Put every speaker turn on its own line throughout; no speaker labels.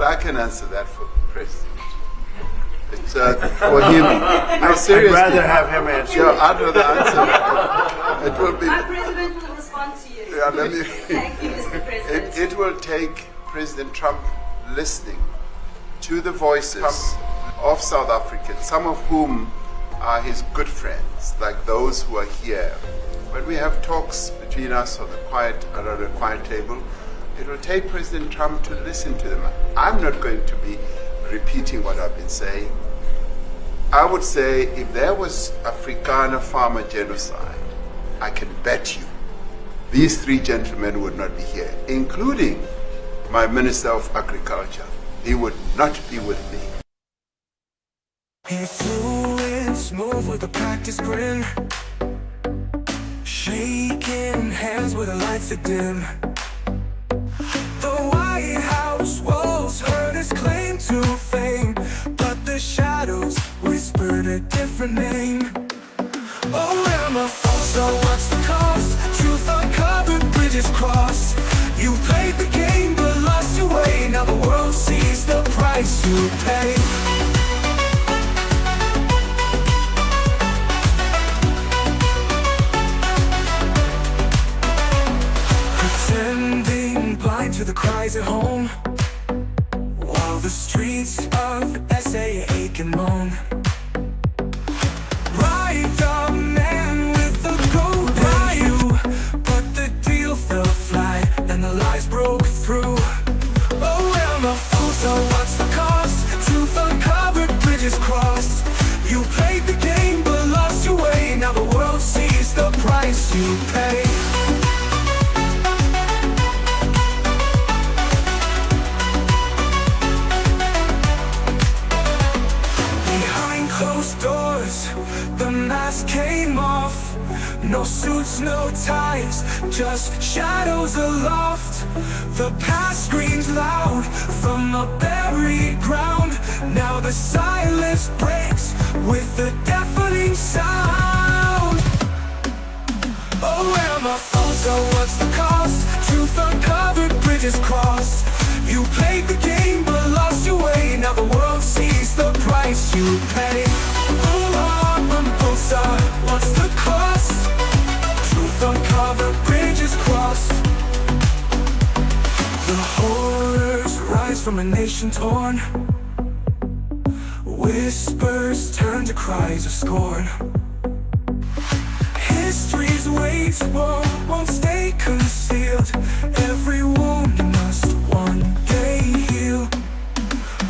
Well, I can answer that for the President. It's for him. No, seriously.
I'd rather have him answer.
Yeah, I'd rather answer. It will be.
My President will respond to you.
Yeah,
Thank you, Mr. President.
It will take President Trump listening to the voices of South Africans, some of whom are his good friends, like those who are here. When we have talks between us on around a quiet table, it will take President Trump to listen to them. I'm not going to be repeating what I've been saying. I would say if there was Afrikaner farmer genocide, I can bet you these three gentlemen would not be here, including my Minister of Agriculture. He would not be with me.
Influence, move with a practiced grin, shaking hands with the lights that dim. The White House walls heard his claim to fame, but the shadows whispered a different name. Oh, Ramaphosa, what's the cost? Truth uncovered, bridges crossed. You played the game but lost your way. Now the world sees the price you pay. Pretending blind to the cries at home, while the streets of SA ache and moan. Right, the man with the golden hue, but the deal fell flat and the lies broke through. Oh, Ramaphosa, what's the cost? Truth uncovered, bridges crossed. You played the game but lost your way. Now the world sees the price you pay. Closed doors, the mask came off. No suits, no ties, just shadows aloft. The past screams loud from the buried ground. Now the silence breaks with a deafening sound. Oh, Ramaphosa, what's the cost? Truth uncovered, bridges crossed. You played the game but lost your way. Now the world sees the price you pay. Oh, Ramaphosa, what's the cost? Truth uncovered, bridges crossed. The horrors rise from a nation torn. Whispers turn to cries of scorn. History's weight won't stay concealed. Every wound must one day heal.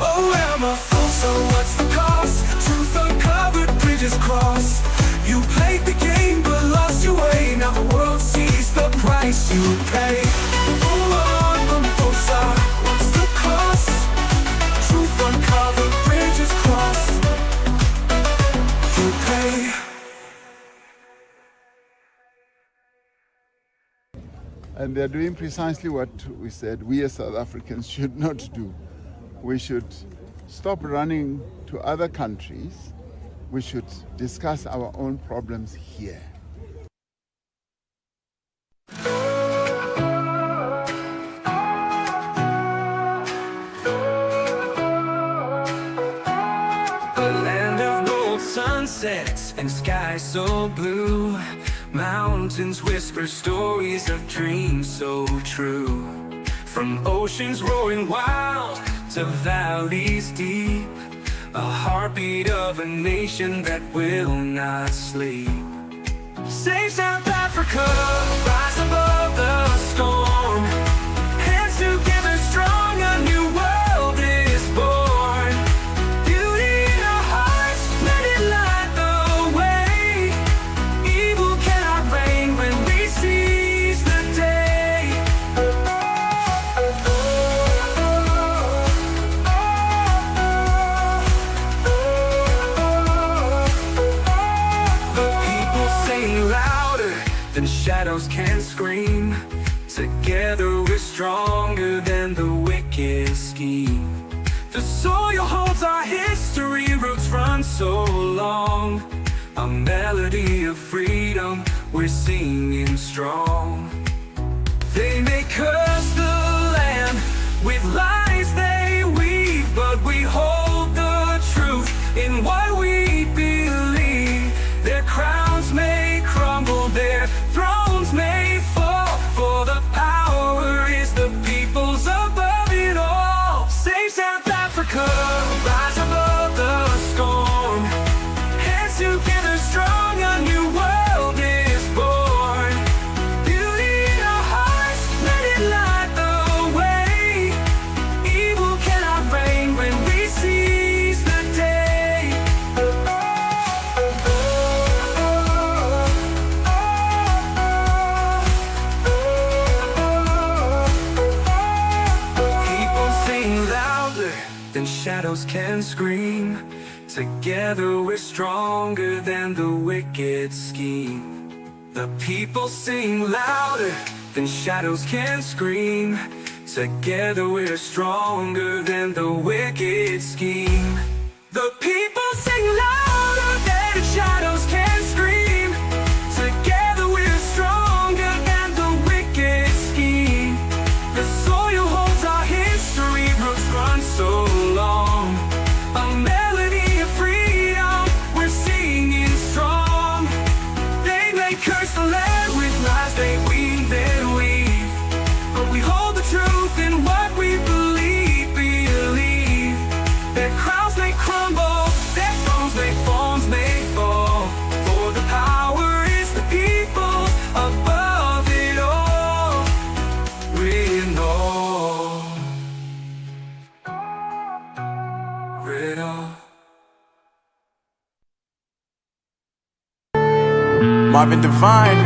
Oh, Ramaphosa, what's the cost? Truth uncovered, bridges crossed. You played the game but lost your way. Now the world sees the price you pay. Oh, Ramaphosa, what's the cost? Truth uncovered, bridges crossed. You pay.
And they're doing precisely what we said we as South Africans should not do. We should stop running to other countries. We should discuss our own problems here.
A land of gold sunsets and skies so blue. Mountains whisper stories of dreams so true. From oceans roaring wild to valleys deep, a heartbeat of a nation that will not sleep. Save South Africa, rise above the storm. Hands together strong, a new world is born. Beauty in our hearts, let it light the way. Evil cannot reign when we seize the day. The people sing louder than shadows can scream. Together we're stronger than the wicked scheme. The soil holds our history, roots run so long. A melody of freedom, we're singing strong. They may curse the land with lies they weave. can scream. Together we're stronger than the wicked scheme. The people sing louder than shadows can scream. Together we're stronger than the wicked scheme. The people sing louder than shadows can scream. Together we're stronger than the wicked scheme. The soil holds our history, roots run so long. A melody of freedom, we're singing strong. They may curse the land with lies, they weave and weave, but we hold the truth in what we believe. Their crowns may crumble, their thrones may fall, for the power is the people above it all. We know it all.
Marvin Divine.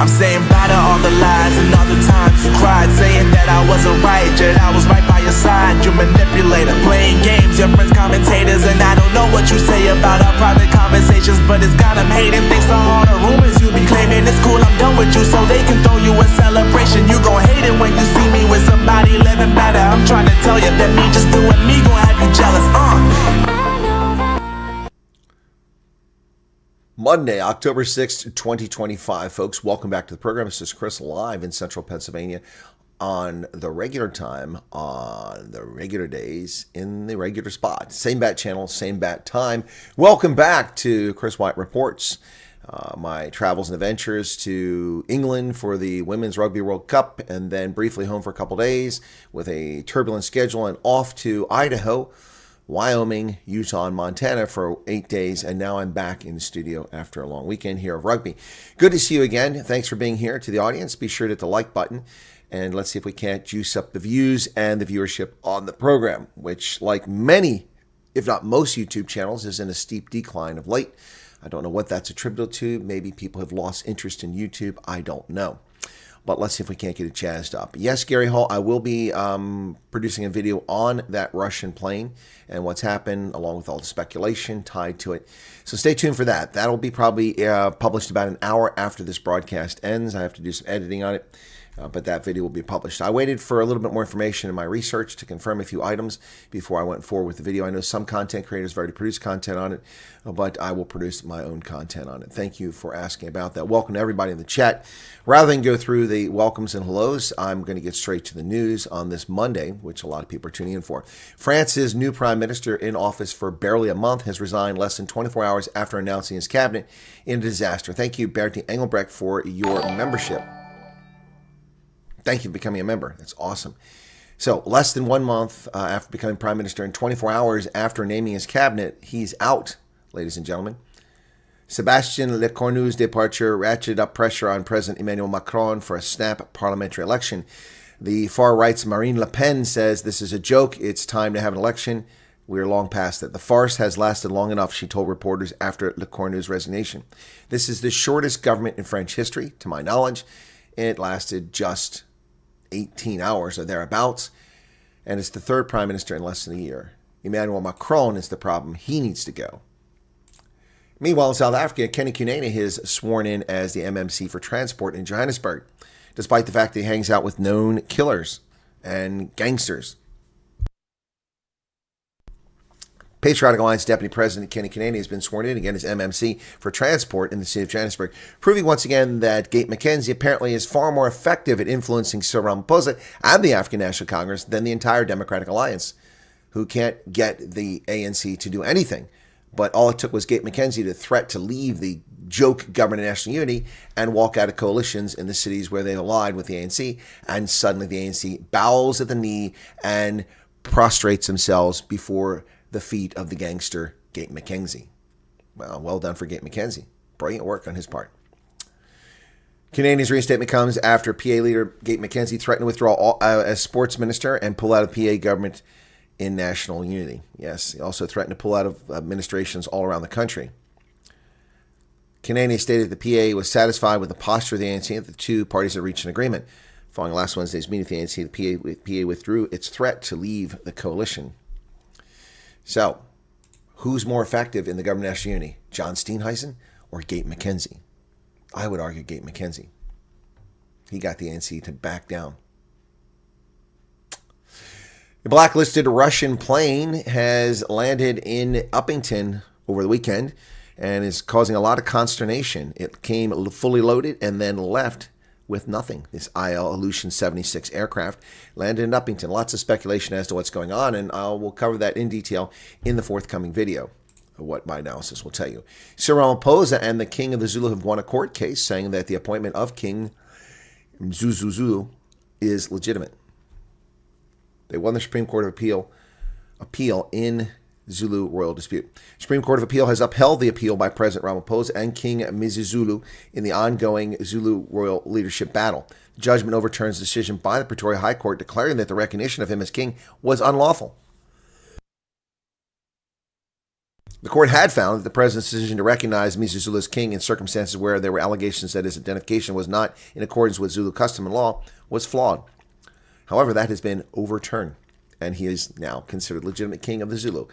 I'm saying bye to all the lies and all the times you cried, saying that I wasn't right, yet I was right by your side. You manipulator, playing games, your friends commentators, and I don't know what you say about our private conversations, but it's got them hating. Thanks to all the rumors you be claiming, it's cool, I'm done with you, so they can throw you a celebration. You gon' hate it when you see me with somebody living better. I'm trying to tell you that me just doing me gon' have you jealous.
Monday, October 6th, 2025. Folks, welcome back to the program. This is Chris live in central Pennsylvania on the regular time, on the regular days, in the regular spot. Same bat channel, same bat time. Welcome back to Chris Wyatt Reports. My travels and adventures to England for the Women's Rugby World Cup, and then briefly home for a couple days with a turbulent schedule, and off to Idaho, Wyoming, Utah, and Montana for 8 days, and now I'm back in the studio after a long weekend here of rugby. Good to see you again. Thanks for being here. To the audience, be sure to hit the like button, and let's see if we can't juice up the views and the viewership on the program, which, like many, if not most YouTube channels, is in a steep decline of late. I don't know what that's attributable to. Maybe people have lost interest in YouTube. I don't know. But let's see if we can't get it jazzed up. Yes, Gary Hall, I will be producing a video on that Russian plane and what's happened, along with all the speculation tied to it. So stay tuned for that. That'll be probably published about an hour after this broadcast ends. I have to do some editing on it, but that video will be published. I waited for a little bit more information in my research to confirm a few items before I went forward with the video. I know some content creators have already produced content on it, but I will produce my own content on it. Thank you for asking about that. Welcome to everybody in the chat. Rather than go through the welcomes and hellos, I'm going to get straight to the news on this Monday, which a lot of people are tuning in for. France's new prime minister, in office for barely a month, has resigned less than 24 hours after announcing his cabinet in a disaster. Thank you, Bertie Engelbrecht, for your membership. Thank you for becoming a member. That's awesome. So less than 1 month after becoming prime minister and 24 hours after naming his cabinet, he's out, ladies and gentlemen. Sébastien Lecornu's departure ratcheted up pressure on President Emmanuel Macron for a snap parliamentary election. The far right's Marine Le Pen says this is a joke. It's time to have an election. We're long past it. The farce has lasted long enough, she told reporters after Lecornu's resignation. This is the shortest government in French history, to my knowledge. It lasted just 18 hours or thereabouts, and it's the third prime minister in less than a year. Emmanuel Macron is the problem. He needs to go. Meanwhile, in South Africa, Kenny Kunene is sworn in as the MMC for transport in Johannesburg, despite the fact that he hangs out with known killers and gangsters. Patriotic Alliance Deputy President Kenny Kunene has been sworn in again as MMC for transport in the city of Johannesburg, proving once again that Gate McKenzie apparently is far more effective at influencing Cyril Ramaphosa and the African National Congress than the entire Democratic Alliance, who can't get the ANC to do anything. But all it took was Gate McKenzie to threat to leave the joke government of national unity and walk out of coalitions in the cities where they allied with the ANC, and suddenly the ANC bows at the knee and prostrates themselves before the feet of the gangster Gate McKenzie. Well done for Gate McKenzie. Brilliant work on his part. Canadian's reinstatement comes after PA leader Gate McKenzie threatened to withdraw as sports minister and pull out of PA government in national unity. Yes, he also threatened to pull out of administrations all around the country. Canadian stated the PA was satisfied with the posture of the ANC and the two parties had reached an agreement. Following last Wednesday's meeting with the ANC, the PA withdrew its threat to leave the coalition. So, who's more effective in the government of national unity, John Steenhuisen or Gate McKenzie? I would argue Gate McKenzie. He got the ANC to back down. The blacklisted Russian plane has landed in Uppington over the weekend and is causing a lot of consternation. It came fully loaded and then left with nothing. This IL Aleutian 76 aircraft landed in Uppington. Lots of speculation as to what's going on, and we'll cover that in detail in the forthcoming video, what my analysis will tell you. Cyril Ramaphosa and the King of the Zulu have won a court case saying that the appointment of King Mzuzu is legitimate. They won the Supreme Court of appeal in Zulu royal dispute. Supreme Court of Appeal has upheld the appeal by President Ramaphosa and King Mzizulu in the ongoing Zulu royal leadership battle. The judgment overturns the decision by the Pretoria High Court declaring that the recognition of him as king was unlawful. The court had found that the president's decision to recognize Mzizulu as king in circumstances where there were allegations that his identification was not in accordance with Zulu custom and law was flawed. However, that has been overturned, and he is now considered legitimate king of the Zulu.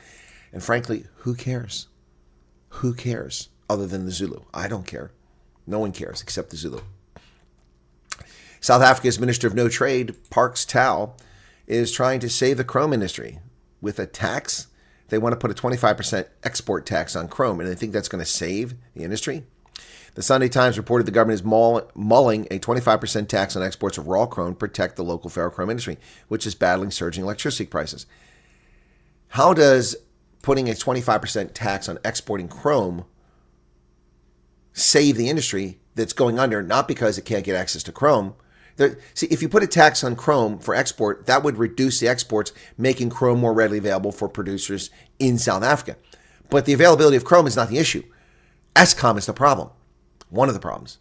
And frankly, who cares? Who cares other than the Zulu? I don't care. No one cares except the Zulu. South Africa's Minister of No Trade, Parks Tau, is trying to save the chrome industry with a tax. They want to put a 25% export tax on chrome, and they think that's going to save the industry. The Sunday Times reported the government is mulling a 25% tax on exports of raw chrome to protect the local ferrochrome industry, which is battling surging electricity prices. How does putting a 25% tax on exporting chrome save the industry that's going under, not because it can't get access to chrome? See, if you put a tax on chrome for export, that would reduce the exports, making chrome more readily available for producers in South Africa. But the availability of chrome is not the issue. Eskom is the problem. One of the problems.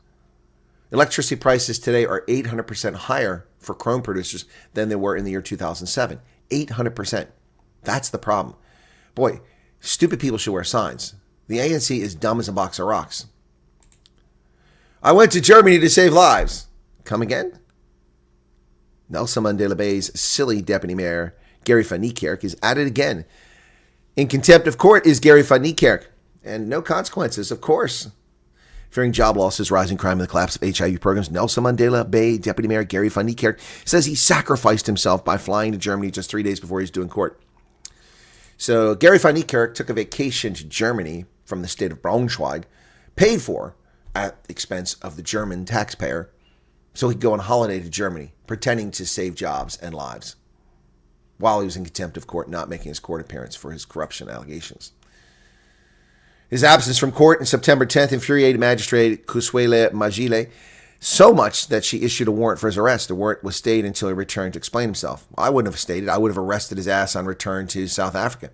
Electricity prices today are 800% higher for chrome producers than they were in the year 2007. 800%. That's the problem. Boy, stupid people should wear signs. The ANC is dumb as a box of rocks. I went to Germany to save lives. Come again? Nelson Mandela Bay's silly deputy mayor, Gary van Niekerk, is at it again. In contempt of court is Gary van Niekerk. And no consequences, of course. Fearing job losses, rising crime, and the collapse of HIV programs, Nelson Mandela Bay Deputy Mayor Gary van Niekerk says he sacrificed himself by flying to Germany just 3 days before he's due in court. So Gary van Niekerk took a vacation to Germany from the state of Braunschweig, paid for at the expense of the German taxpayer, so he could go on holiday to Germany, pretending to save jobs and lives, while he was in contempt of court, not making his court appearance for his corruption allegations. His absence from court on September 10th infuriated Magistrate Kuswele Magile so much that she issued a warrant for his arrest. The warrant was stayed until he returned to explain himself. I wouldn't have stayed it. I would have arrested his ass on return to South Africa.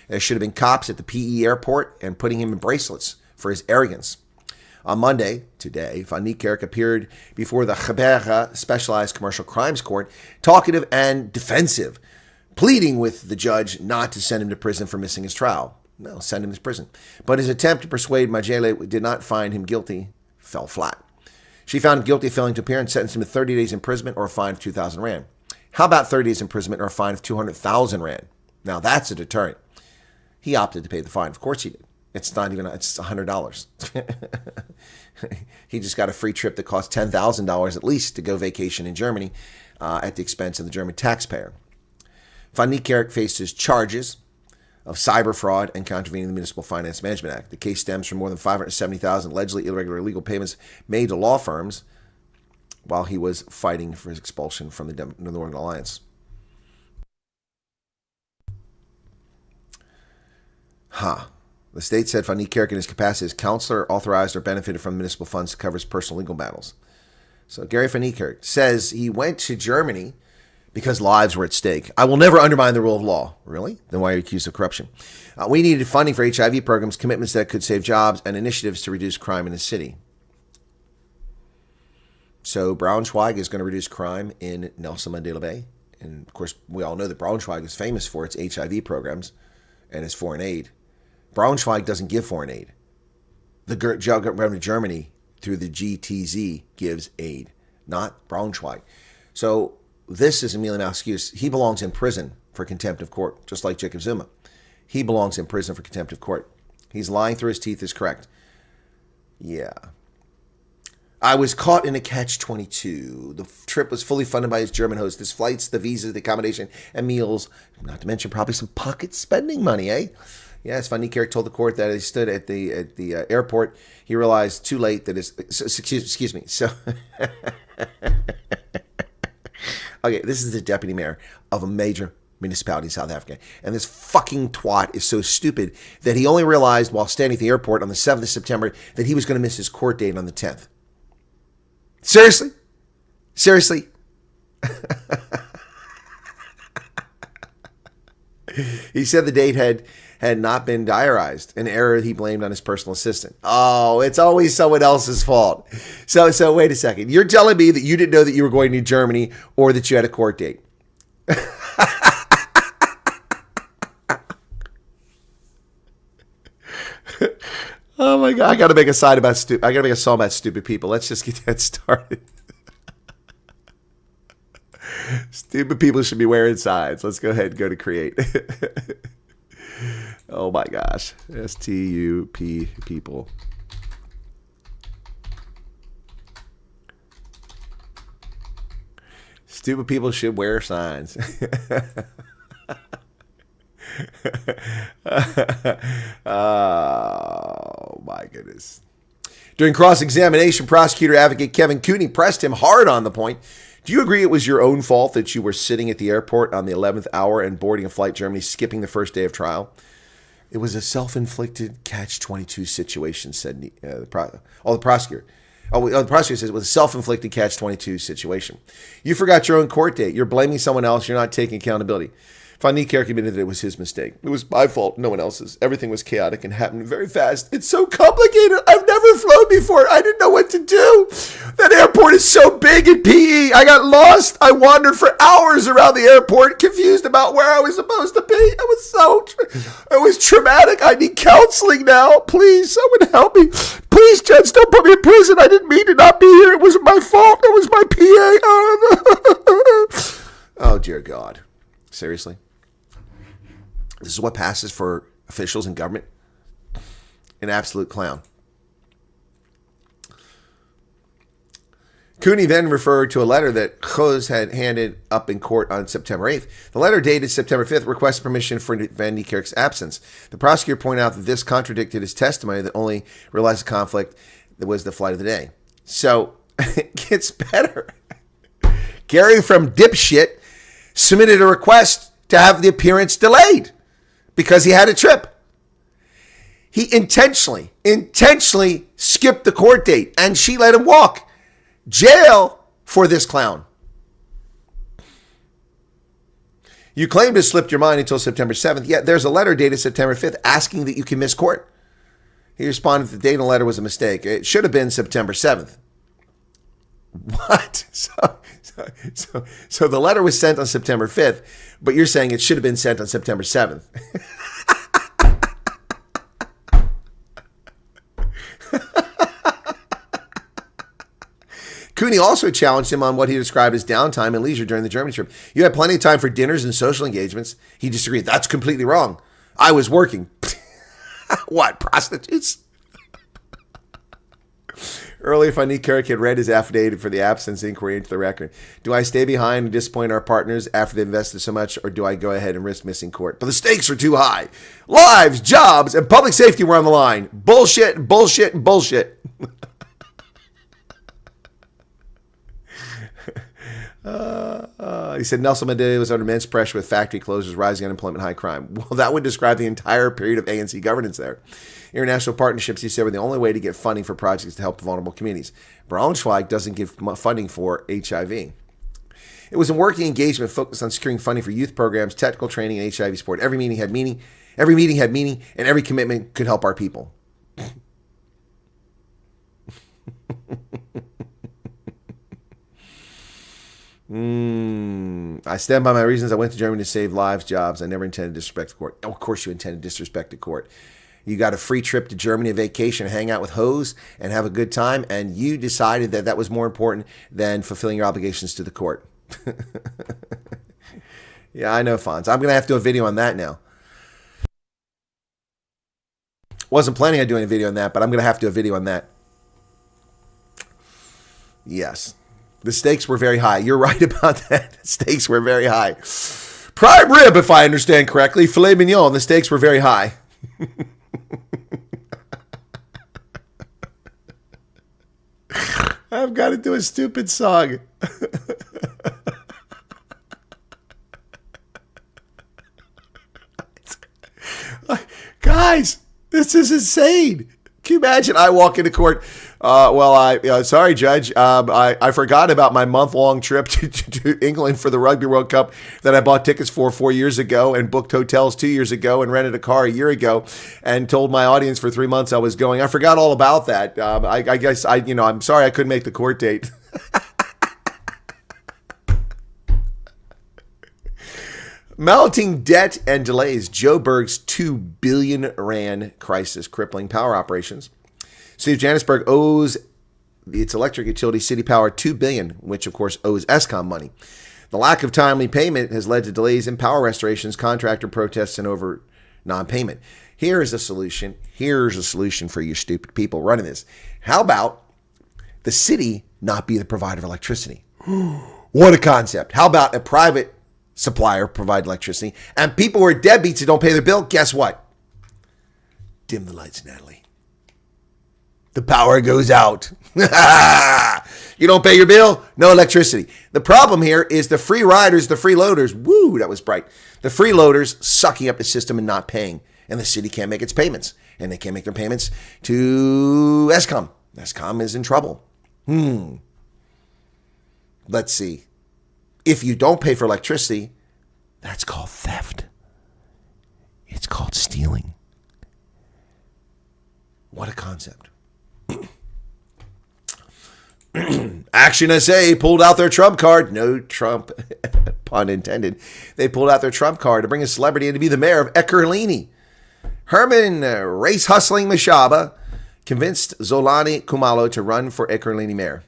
There should have been cops at the PE airport and putting him in bracelets for his arrogance. On Monday, today, Van Niekerk appeared before the Geberga Specialized Commercial Crimes Court, talkative and defensive, pleading with the judge not to send him to prison for missing his trial. No, send him to prison. But his attempt to persuade Magele did not find him guilty, fell flat. She found him guilty of failing to appear and sentenced him to 30 days imprisonment or a fine of 2,000 rand. How about 30 days imprisonment or a fine of 200,000 rand? Now that's a deterrent. He opted to pay the fine. Of course he did. It's not even, it's $100. He just got a free trip that cost $10,000 at least to go vacation in Germany at the expense of the German taxpayer. Van Niekerk faces charges of cyber fraud and contravening the Municipal Finance Management Act. The case stems from more than 570,000 allegedly irregular legal payments made to law firms while he was fighting for his expulsion from the Northern Alliance. The state said Van Niekerk in his capacity as counselor authorized or benefited from municipal funds to cover his personal legal battles. So Gary Van Niekerk says he went to Germany because lives were at stake. I will never undermine the rule of law. Really? Then why are you accused of corruption? We needed funding for HIV programs, commitments that could save jobs, and initiatives to reduce crime in the city. So Braunschweig is going to reduce crime in Nelson Mandela Bay. And of course, we all know that Braunschweig is famous for its HIV programs and its foreign aid. Braunschweig doesn't give foreign aid. The government of Germany, through the GTZ, gives aid, not Braunschweig. So this is Emilio Malskius. He belongs in prison for contempt of court, just like Jacob Zuma. He belongs in prison for contempt of court. He's lying through his teeth is correct. Yeah. I was caught in a catch-22. The trip was fully funded by his German host. His flights, the visas, the accommodation, and meals. Not to mention probably some pocket spending money, eh? Yes, Van Niekerk told the court that as he stood at the airport, he realized too late that his... Excuse me. So... Okay, this is the deputy mayor of a major municipality in South Africa. And this fucking twat is so stupid that he only realized while standing at the airport on the 7th of September that he was going to miss his court date on the 10th. Seriously? Seriously? He said the date had not been diarized, an error he blamed on his personal assistant. Oh, it's always someone else's fault. So wait a second. You're telling me that you didn't know that you were going to Germany or that you had a court date? Oh my God! I got to make a song about stupid people. Let's just get that started. Stupid people should be wearing signs. Let's go ahead and go to create. Oh my gosh! STUP people. Stupid people should wear signs. Oh my goodness. During cross-examination, prosecutor advocate Kevin Cooney pressed him hard on the point. Do you agree it was your own fault that you were sitting at the airport on the 11th hour and boarding a flight to Germany, skipping the first day of trial? It was a self-inflicted catch-22 situation, said the prosecutor. The prosecutor says it was a self-inflicted catch-22 situation. You forgot your own court date. You're blaming someone else. You're not taking accountability. Van Niekerk admitted that it was his mistake. It was my fault, no one else's. Everything was chaotic and happened very fast. It's so complicated. I've never flown before. I didn't know what to do. That airport is so big in PE. I got lost. I wandered for hours around the airport, confused about where I was supposed to be. It was traumatic. I need counseling now. Please, someone help me. Please, Judge, don't put me in prison. I didn't mean to not be here. It wasn't my fault. It was my PA. Oh, dear God. Seriously? This is what passes for officials in government? An absolute clown. Cooney then referred to a letter that Khoz had handed up in court on September 8th. The letter dated September 5th requests permission for Van Niekerk's absence. The prosecutor pointed out that this contradicted his testimony that only realized the conflict that was the flight of the day. So, it gets better. Gary from Dipshit submitted a request to have the appearance delayed because he had a trip. He intentionally skipped the court date, and she let him walk. Jail for this clown. You claim to have slipped your mind until September 7th, yet there's a letter dated September 5th asking that you can miss court. He responded that the date on the letter was a mistake. It should have been September 7th. What? So the letter was sent on September 5th, but you're saying it should have been sent on September 7th. Cooney also challenged him on what he described as downtime and leisure during the Germany trip. You had plenty of time for dinners and social engagements. He disagreed. That's completely wrong. I was working. What, prostitutes? Earlier, Van Niekerk had read his affidavit for the absence inquiry into the record. Do I stay behind and disappoint our partners after they've invested so much, or do I go ahead and risk missing court? But the stakes are too high. Lives, jobs, and public safety were on the line. Bullshit, bullshit, bullshit. He said Nelson Mandela was under immense pressure with factory closures, rising unemployment, high crime. Well, that would describe the entire period of ANC governance there. International partnerships, he said, were the only way to get funding for projects to help vulnerable communities. Braunschweig doesn't give funding for HIV. It was a working engagement focused on securing funding for youth programs, technical training, and HIV support. Every meeting had meaning, and every commitment could help our people. I stand by my reasons. I went to Germany to save lives, jobs. I never intended to disrespect the court. Oh, of course you intended to disrespect the court. You got a free trip to Germany, a vacation, hang out with hoes, and have a good time, and you decided that that was more important than fulfilling your obligations to the court. Yeah, I know, Fonz. I'm going to have to do a video on that now. Wasn't planning on doing a video on that, but I'm going to have to do a video on that. Yes. The stakes were very high. You're right about that. The stakes were very high. Prime rib, if I understand correctly. Filet mignon. The stakes were very high. I've got to do a stupid song. Guys, this is insane. Can you imagine? I walk into court. Sorry, Judge. I forgot about my month-long trip to England for the Rugby World Cup that I bought tickets for 4 years ago and booked hotels 2 years ago and rented a car a year ago and told my audience for 3 months I was going. I forgot all about that. I guess I'm sorry I couldn't make the court date. Mounting debt and delays. Joe Berg's $2 billion Rand crisis crippling power operations. City of Johannesburg owes its electric utility City Power $2 billion, which of course owes Eskom money. The lack of timely payment has led to delays in power restorations, contractor protests, and over non-payment. Here's a solution. Here's a solution for you stupid people running this. How about the city not be the provider of electricity? What a concept. How about a private supplier provide electricity, and people who are deadbeats who don't pay their bill, guess what? Dim the lights, Natalie. The power goes out. You don't pay your bill, no electricity. The problem here is the free riders, the freeloaders. Woo, that was bright. The freeloaders sucking up the system and not paying, and the city can't make its payments, and they can't make their payments to Eskom. Eskom is in trouble. Let's see. If you don't pay for electricity, that's called theft. It's called stealing. What a concept. Action SA pulled out their trump card. No Trump, pun intended. They pulled out their trump card to bring a celebrity in to be the mayor of Ekurhuleni. Herman race-hustling Mashaba convinced Zolani Khumalo to run for Ekurhuleni mayor.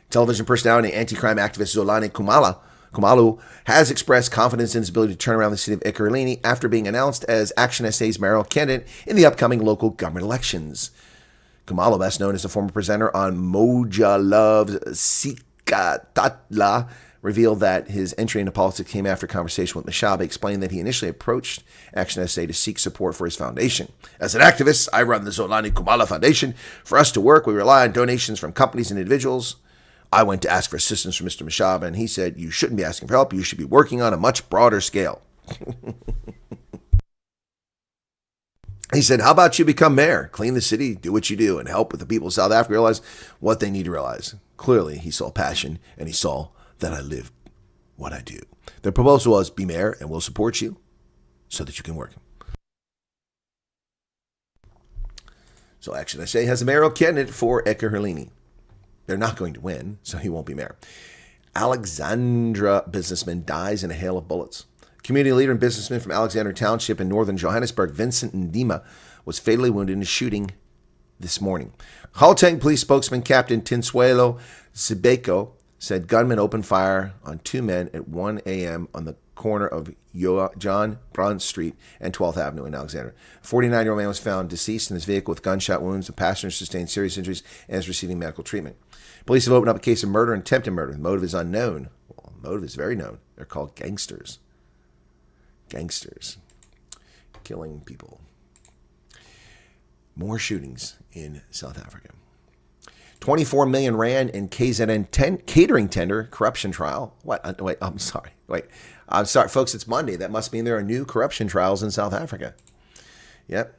Television personality and anti-crime activist Zolani Khumalo has expressed confidence in his ability to turn around the city of Ekurhuleni after being announced as Action SA's mayoral candidate in the upcoming local government elections. Khumalo, best known as a former presenter on Moja Loves Sikatatla, revealed that his entry into politics came after a conversation with Mashaba, explained that he initially approached Action SA to seek support for his foundation. As an activist, I run the Zolani Khumalo Foundation. For us to work, we rely on donations from companies and individuals. I went to ask for assistance from Mr. Mashaba, and he said, you shouldn't be asking for help. You should be working on a much broader scale. He said, how about you become mayor, clean the city, do what you do, and help with the people of South Africa realize what they need to realize. Clearly, he saw passion, and he saw that I live what I do. The proposal was, be mayor, and we'll support you so that you can work. So Action SA has a mayoral candidate for Ekurhuleni. They're not going to win, so he won't be mayor. Alexandra businessman dies in a hail of bullets. Community leader and businessman from Alexandra Township in northern Johannesburg, Vincent Ndima, was fatally wounded in a shooting this morning. Gauteng police spokesman Captain Tinsuelo Sibeko said gunmen opened fire on two men at 1 a.m. on the corner of John Brown Street and 12th Avenue in Alexandria. A 49-year-old man was found deceased in his vehicle with gunshot wounds. The passenger sustained serious injuries and is receiving medical treatment. Police have opened up a case of murder and attempted murder. The motive is unknown. Well, the motive is very known. They're called gangsters. Gangsters. Killing people. More shootings in South Africa. 24 million Rand in KZN catering tender corruption trial. What? Wait, I'm sorry. Folks, it's Monday. That must mean there are new corruption trials in South Africa. Yep.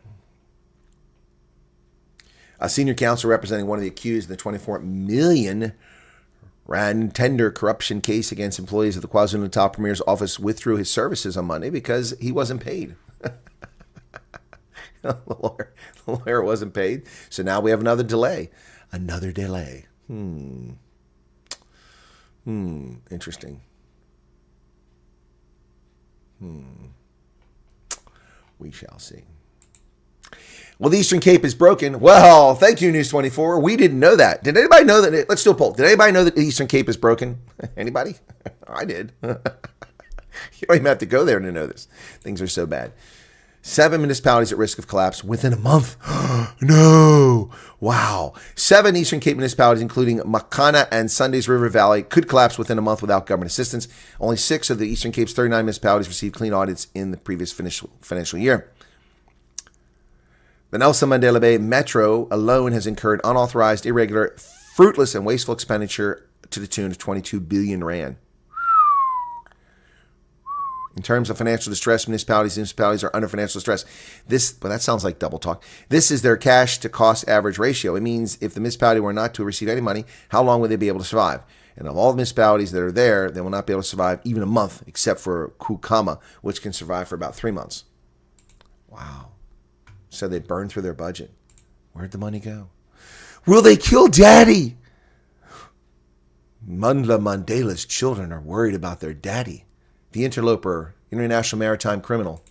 A senior counsel representing one of the accused in the 24 million Rand tender corruption case against employees of the KwaZulu-Natal Premier's office withdrew his services on Monday because he wasn't paid. The lawyer wasn't paid. So now we have another delay. Another delay. Interesting. We shall see. Well, the Eastern Cape is broken. Well, thank you, News 24. We didn't know that. Did anybody know that? Let's do a poll. Did anybody know that the Eastern Cape is broken? Anybody? I did. You don't even have to go there to know this. Things are so bad. 7 municipalities at risk of collapse within a month. No. Wow. 7 Eastern Cape municipalities, including Makana and Sunday's River Valley, could collapse within a month without government assistance. Only 6 of the Eastern Cape's 39 municipalities received clean audits in the previous financial year. The Nelson Mandela Bay Metro alone has incurred unauthorized, irregular, fruitless, and wasteful expenditure to the tune of 22 billion rand. In terms of financial distress, municipalities are under financial distress. That sounds like double talk. This is their cash to cost average ratio. It means if the municipality were not to receive any money, how long would they be able to survive? And of all the municipalities that are there, they will not be able to survive even a month, except for Kukama, which can survive for about 3 months. Wow. So they burned through their budget. Where'd the money go? Will they kill Daddy? Mandla Mandela's children are worried about their daddy. The interloper, international maritime criminal.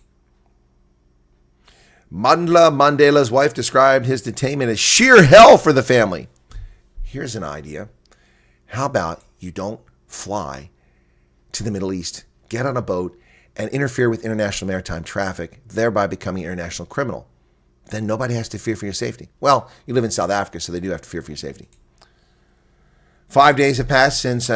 Mandla Mandela's wife described his detainment as sheer hell for the family. Here's an idea. How about you don't fly to the Middle East, get on a boat, and interfere with international maritime traffic, thereby becoming an international criminal? Then nobody has to fear for your safety. Well, you live in South Africa, so they do have to fear for your safety. 5 days have passed since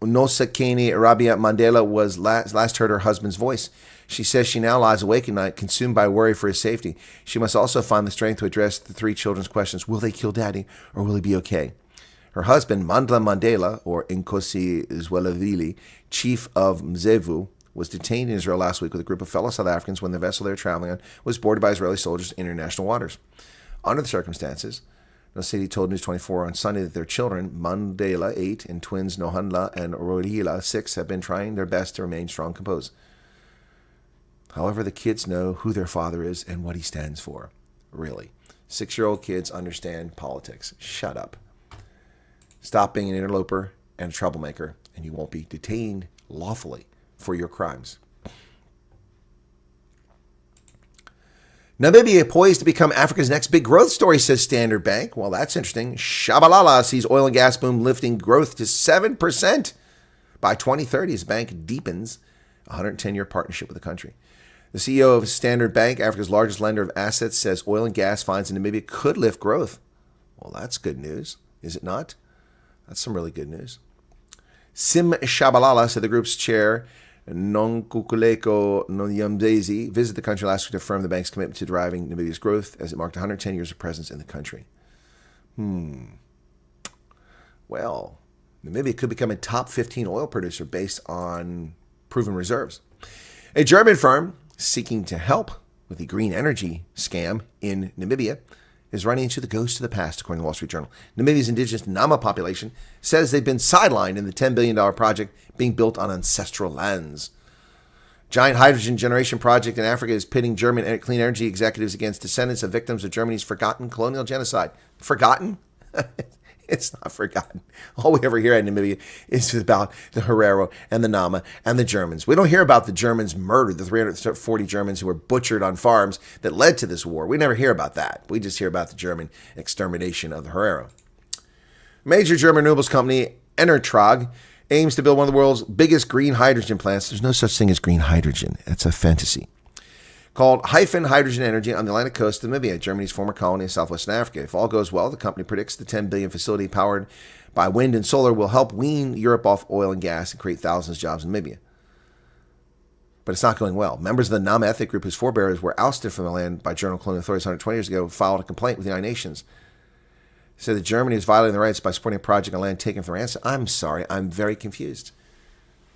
Nosakeni Rabia Mandela was last heard her husband's voice. She says she now lies awake at night, consumed by worry for his safety. She must also find the strength to address the 3 children's questions. Will they kill Daddy, or will he be okay? Her husband, Mandla Mandela, or Nkosi Zwelithini, chief of Mzevu, was detained in Israel last week with a group of fellow South Africans when the vessel they were traveling on was boarded by Israeli soldiers in international waters. Under the circumstances, Nosedi told News 24 on Sunday that their children, Mandela, 8, and twins Nohandla and Rodila, 6, have been trying their best to remain strong and composed. However, the kids know who their father is and what he stands for. Really. 6-year-old kids understand politics. Shut up. Stop being an interloper and a troublemaker, and you won't be detained lawfully for your crimes. Namibia poised to become Africa's next big growth story, says Standard Bank. Well, that's interesting. Shabalala sees oil and gas boom lifting growth to 7% by 2030 as bank deepens a 110-year partnership with the country. The CEO of Standard Bank, Africa's largest lender of assets, says oil and gas finds in Namibia could lift growth. Well, that's good news, is it not? That's some really good news. Sim Shabalala, said the group's chair, Nonkululeko Nyamdezi, visited the country last week to affirm the bank's commitment to driving Namibia's growth as it marked 110 years of presence in the country. Well, Namibia could become a top 15 oil producer based on proven reserves. A German firm seeking to help with the green energy scam in Namibia is running into the ghost of the past, according to the Wall Street Journal. Namibia's indigenous Nama population says they've been sidelined in the $10 billion project being built on ancestral lands. Giant hydrogen generation project in Africa is pitting German clean energy executives against descendants of victims of Germany's forgotten colonial genocide. Forgotten? It's not forgotten. All we ever hear in Namibia is about the Herero and the Nama and the Germans. We don't hear about the Germans murdered, the 340 Germans who were butchered on farms that led to this war. We never hear about that. We just hear about the German extermination of the Herero. Major German renewables company Enertrag aims to build one of the world's biggest green hydrogen plants. There's no such thing as green hydrogen. That's a fantasy. Called Hyphen Hydrogen Energy on the Atlantic coast of Namibia, Germany's former colony in southwestern Africa. If all goes well, the company predicts the $10 billion facility powered by wind and solar will help wean Europe off oil and gas and create thousands of jobs in Namibia. But it's not going well. Members of the Nama ethnic group, whose forebears were ousted from the land by German colonial authorities 120 years ago, filed a complaint with the United Nations. Said that Germany is violating their rights by supporting a project on land taken for ransom. I'm sorry, I'm very confused.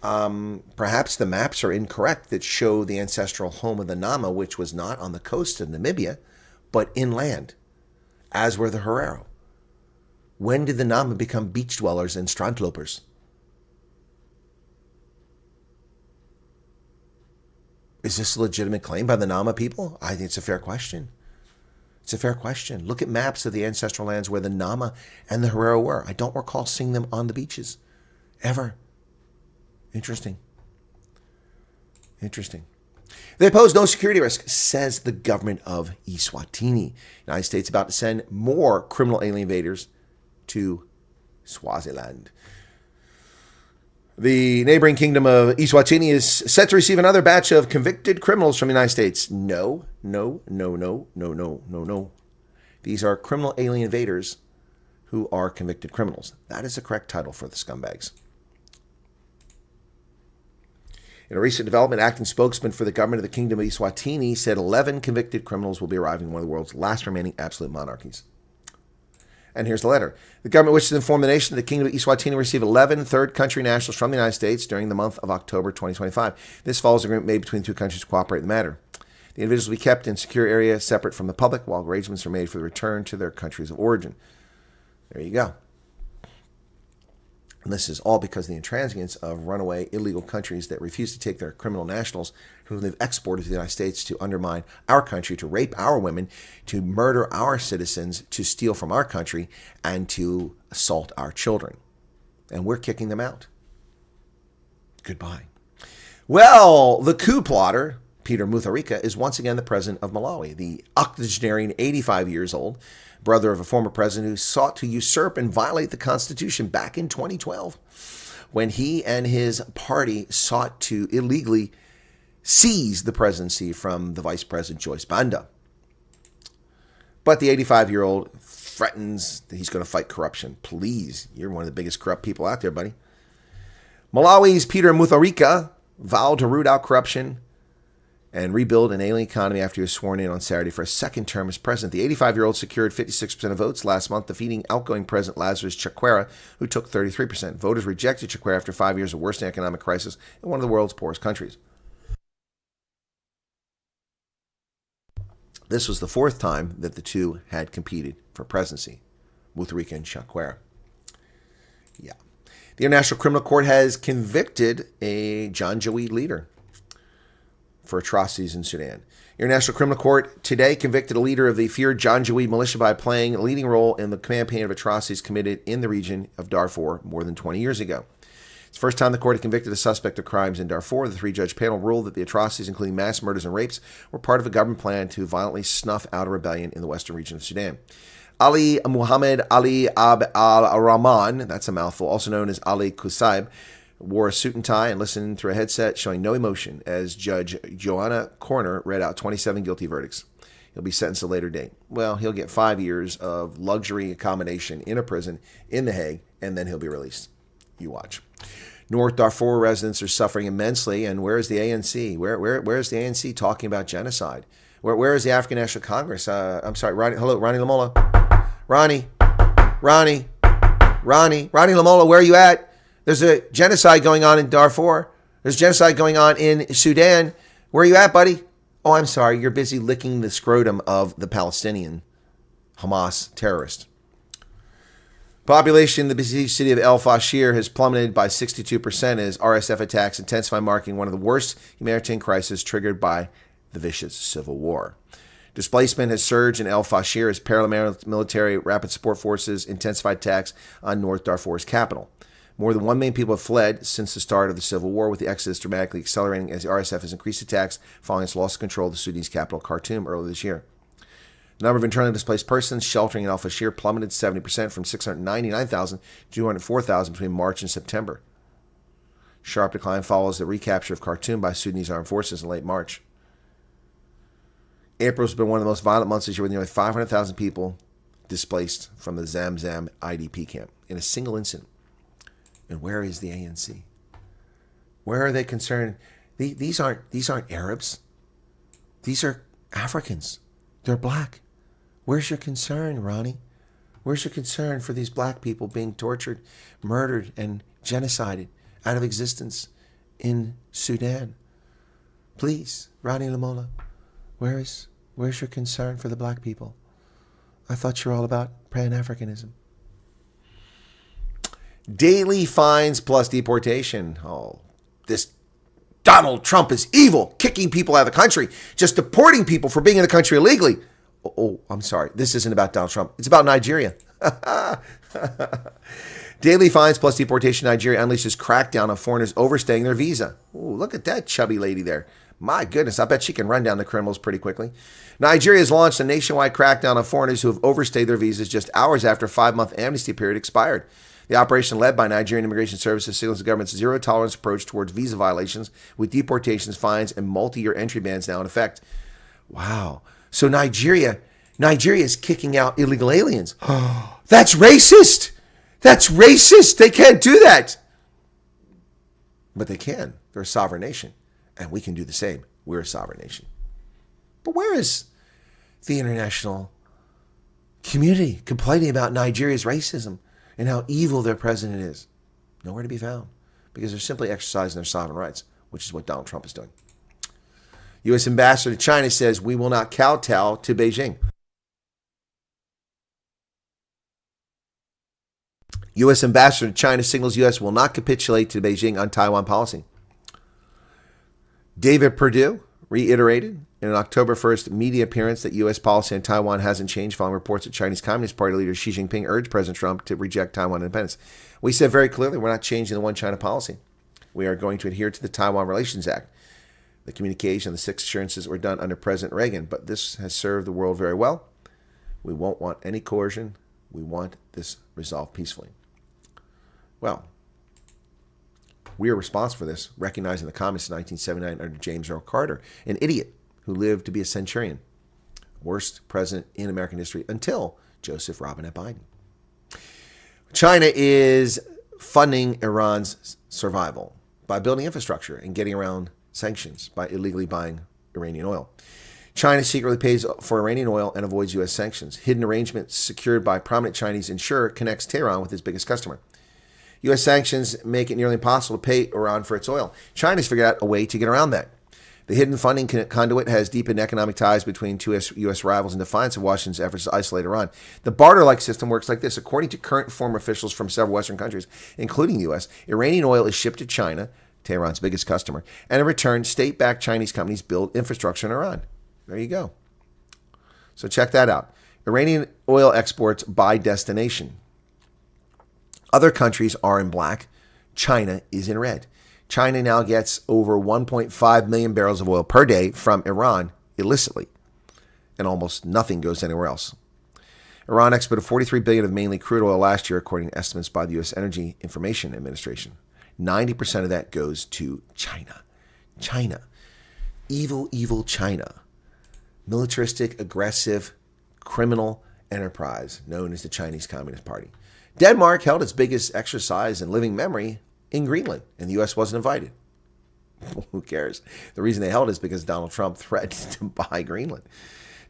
Perhaps the maps are incorrect that show the ancestral home of the Nama, which was not on the coast of Namibia, but inland, as were the Herero. When did the Nama become beach dwellers and strandlopers? Is this a legitimate claim by the Nama people? I think it's a fair question. It's a fair question. Look at maps of the ancestral lands where the Nama and the Herero were. I don't recall seeing them on the beaches, ever. Interesting. They pose no security risk, says the government of Eswatini. The United States about to send more criminal alien invaders to Swaziland. The neighboring kingdom of Eswatini is set to receive another batch of convicted criminals from the United States. No. These are criminal alien invaders who are convicted criminals. That is the correct title for the scumbags. In a recent development, acting spokesman for the government of the Kingdom of Eswatini said 11 convicted criminals will be arriving in one of the world's last remaining absolute monarchies. And here's the letter. The government wishes to inform the nation that the Kingdom of Eswatini will receive 11 third country nationals from the United States during the month of October 2025. This follows an agreement made between the two countries to cooperate in the matter. The individuals will be kept in secure area separate from the public while arrangements are made for the return to their countries of origin. There you go. And this is all because of the intransigence of runaway illegal countries that refuse to take their criminal nationals whom they've exported to the United States to undermine our country, to rape our women, to murder our citizens, to steal from our country, and to assault our children. And we're kicking them out. Goodbye. Well, the coup plotter, Peter Mutharika, is once again the president of Malawi, the octogenarian, 85 years old, brother of a former president who sought to usurp and violate the Constitution back in 2012 when he and his party sought to illegally seize the presidency from the Vice President Joyce Banda. But the 85-year-old threatens that he's going to fight corruption. Please, you're one of the biggest corrupt people out there, buddy. Malawi's Peter Mutharika vowed to root out corruption and rebuild an alien economy after he was sworn in on Saturday for a second term as president. The 85-year-old secured 56% of votes last month, defeating outgoing President Lazarus Chakwera, who took 33%. Voters rejected Chakwera after 5 years of worsening economic crisis in one of the world's poorest countries. This was the fourth time that the two had competed for presidency, Mutharika and Chakwera. Yeah. The International Criminal Court has convicted a Janjaweed leader for atrocities in Sudan. International Criminal Court today convicted a leader of the feared Janjaweed militia by playing a leading role in the campaign of atrocities committed in the region of Darfur more than 20 years ago. It's the first time the court had convicted a suspect of crimes in Darfur. The three-judge panel ruled that the atrocities, including mass murders and rapes, were part of a government plan to violently snuff out a rebellion in the western region of Sudan. Ali Muhammad Ali Ab al-Rahman, that's a mouthful, also known as Ali Kusaib, wore a suit and tie and listened through a headset, showing no emotion as Judge Joanna Corner read out 27 guilty verdicts. He'll be sentenced at a later date. Well, he'll get 5 years of luxury accommodation in a prison in The Hague, and then he'll be released. You watch. North Darfur residents are suffering immensely, and where is the ANC? Where is the ANC talking about genocide? Where is the African National Congress? I'm sorry, Ronnie. Hello, Ronnie Lamola. Ronnie Lamola, where are you at? There's a genocide going on in Darfur. There's genocide going on in Sudan. Where are you at, buddy? Oh, I'm sorry. You're busy licking the scrotum of the Palestinian Hamas terrorist. Population in the besieged city of El Fashir has plummeted by 62% as RSF attacks intensify, marking one of the worst humanitarian crises triggered by the vicious civil war. Displacement has surged in El Fashir as paramilitary rapid support forces intensify attacks on North Darfur's capital. More than 1 million people have fled since the start of the civil war, with the exodus dramatically accelerating as the RSF has increased attacks following its loss of control of the Sudanese capital, Khartoum, earlier this year. The number of internally displaced persons sheltering in Al Fashir plummeted 70% from 699,000 to 204,000 between March and September. Sharp decline follows the recapture of Khartoum by Sudanese armed forces in late March. April has been one of the most violent months this year, with nearly 500,000 people displaced from the Zamzam IDP camp in a single incident. And where is the ANC? Where are they concerned? These aren't Arabs. These are Africans. They're black. Where's your concern, Ronnie? Where's your concern for these black people being tortured, murdered, and genocided out of existence in Sudan? Please, Ronnie Lamola, where's your concern for the black people? I thought you were all about Pan-Africanism. Daily fines plus deportation. Oh, this Donald Trump is evil, kicking people out of the country, just deporting people for being in the country illegally. Oh, I'm sorry. This isn't about Donald Trump. It's about Nigeria. Daily fines plus deportation. Nigeria unleashes crackdown on foreigners overstaying their visa. Oh, look at that chubby lady there. My goodness, I bet she can run down the criminals pretty quickly. Nigeria has launched a nationwide crackdown on foreigners who have overstayed their visas just hours after a 5-month amnesty period expired. The operation, led by Nigerian Immigration Services, signals the government's zero-tolerance approach towards visa violations, with deportations, fines, and multi-year entry bans now in effect. Wow. So Nigeria is kicking out illegal aliens. That's racist. That's racist. They can't do that. But they can. They're a sovereign nation. And we can do the same. We're a sovereign nation. But where is the international community complaining about Nigeria's racism and how evil their president is? Nowhere to be found. Because they're simply exercising their sovereign rights, which is what Donald Trump is doing. U.S. Ambassador to China says we will not kowtow to Beijing. U.S. Ambassador to China signals U.S. will not capitulate to Beijing on Taiwan policy. David Perdue reiterated in an October 1st media appearance that U.S. policy on Taiwan hasn't changed following reports that Chinese Communist Party leader Xi Jinping urged President Trump to reject Taiwan independence. We said very clearly we're not changing the One China policy. We are going to adhere to the Taiwan Relations Act. The communication, the 6 assurances were done under President Reagan, but this has served the world very well. We won't want any coercion. We want this resolved peacefully. Well, we are responsible for this, recognizing the communists in 1979 under James Earl Carter, an idiot who lived to be a centurion. Worst president in American history until Joseph Robinette Biden. China is funding Iran's survival by building infrastructure and getting around sanctions by illegally buying Iranian oil. China secretly pays for Iranian oil and avoids U.S. sanctions. Hidden arrangements secured by prominent Chinese insurer connects Tehran with its biggest customer. U.S. sanctions make it nearly impossible to pay Iran for its oil. China's figured out a way to get around that. The hidden funding conduit has deepened economic ties between two U.S. rivals in defiance of Washington's efforts to isolate Iran. The barter-like system works like this. According to current and former officials from several Western countries, including the U.S., Iranian oil is shipped to China, Tehran's biggest customer, and in return, state-backed Chinese companies build infrastructure in Iran. There you go. So check that out. Iranian oil exports by destination. Other countries are in black. China is in red. China now gets over 1.5 million barrels of oil per day from Iran illicitly, and almost nothing goes anywhere else. Iran exported $43 billion of mainly crude oil last year, according to estimates by the U.S. Energy Information Administration. 90% of that goes to China. China. Evil, evil China. Militaristic, aggressive, criminal enterprise known as the Chinese Communist Party. Denmark held its biggest exercise in living memory in Greenland, and the U.S. wasn't invited. Who cares? The reason they held it is because Donald Trump threatened to buy Greenland.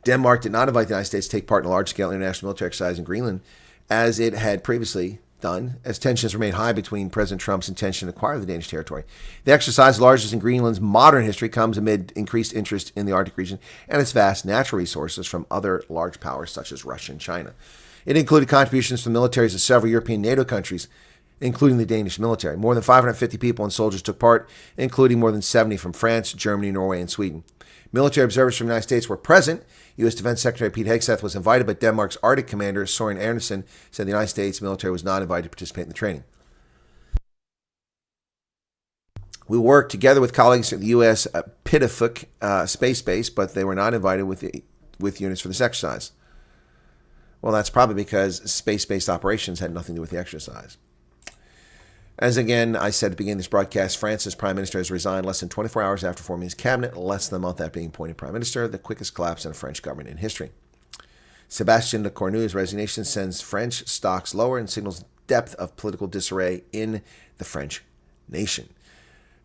Denmark did not invite the United States to take part in a large-scale international military exercise in Greenland, as it had previously done, as tensions remained high between President Trump's intention to acquire the Danish territory. The exercise, largest in Greenland's modern history, comes amid increased interest in the Arctic region and its vast natural resources from other large powers such as Russia and China. It included contributions from the militaries of several European NATO countries, including the Danish military. More than 550 people and soldiers took part, including more than 70 from France, Germany, Norway, and Sweden. Military observers from the United States were present. U.S. Defense Secretary Pete Hegseth was invited, but Denmark's Arctic commander Soren Andersen said the United States military was not invited to participate in the training. We worked together with colleagues at the U.S. Pidafuk Space Base, but they were not invited with units for this exercise. Well, that's probably because space-based operations had nothing to do with the exercise. As again, I said at the beginning of this broadcast, France's prime minister has resigned less than 24 hours after forming his cabinet, less than a month after being appointed prime minister, the quickest collapse in a French government in history. Sébastien Lecornu's resignation sends French stocks lower and signals depth of political disarray in the French nation.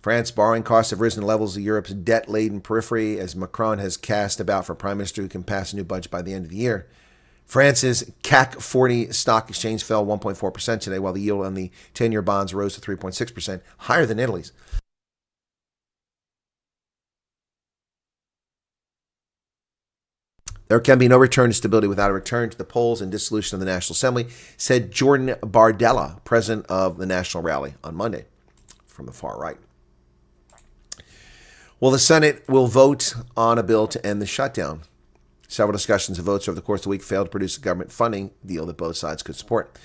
France's borrowing costs have risen to levels of Europe's debt-laden periphery as Macron has cast about for a prime minister who can pass a new budget by the end of the year. France's CAC 40 stock exchange fell 1.4% today, while the yield on the 10-year bonds rose to 3.6%, higher than Italy's. There can be no return to stability without a return to the polls and dissolution of the National Assembly, said Jordan Bardella, president of the National Rally, on Monday, from the far right. Well, the Senate will vote on a bill to end the shutdown. Several discussions and votes over the course of the week failed to produce a government funding deal that both sides could support.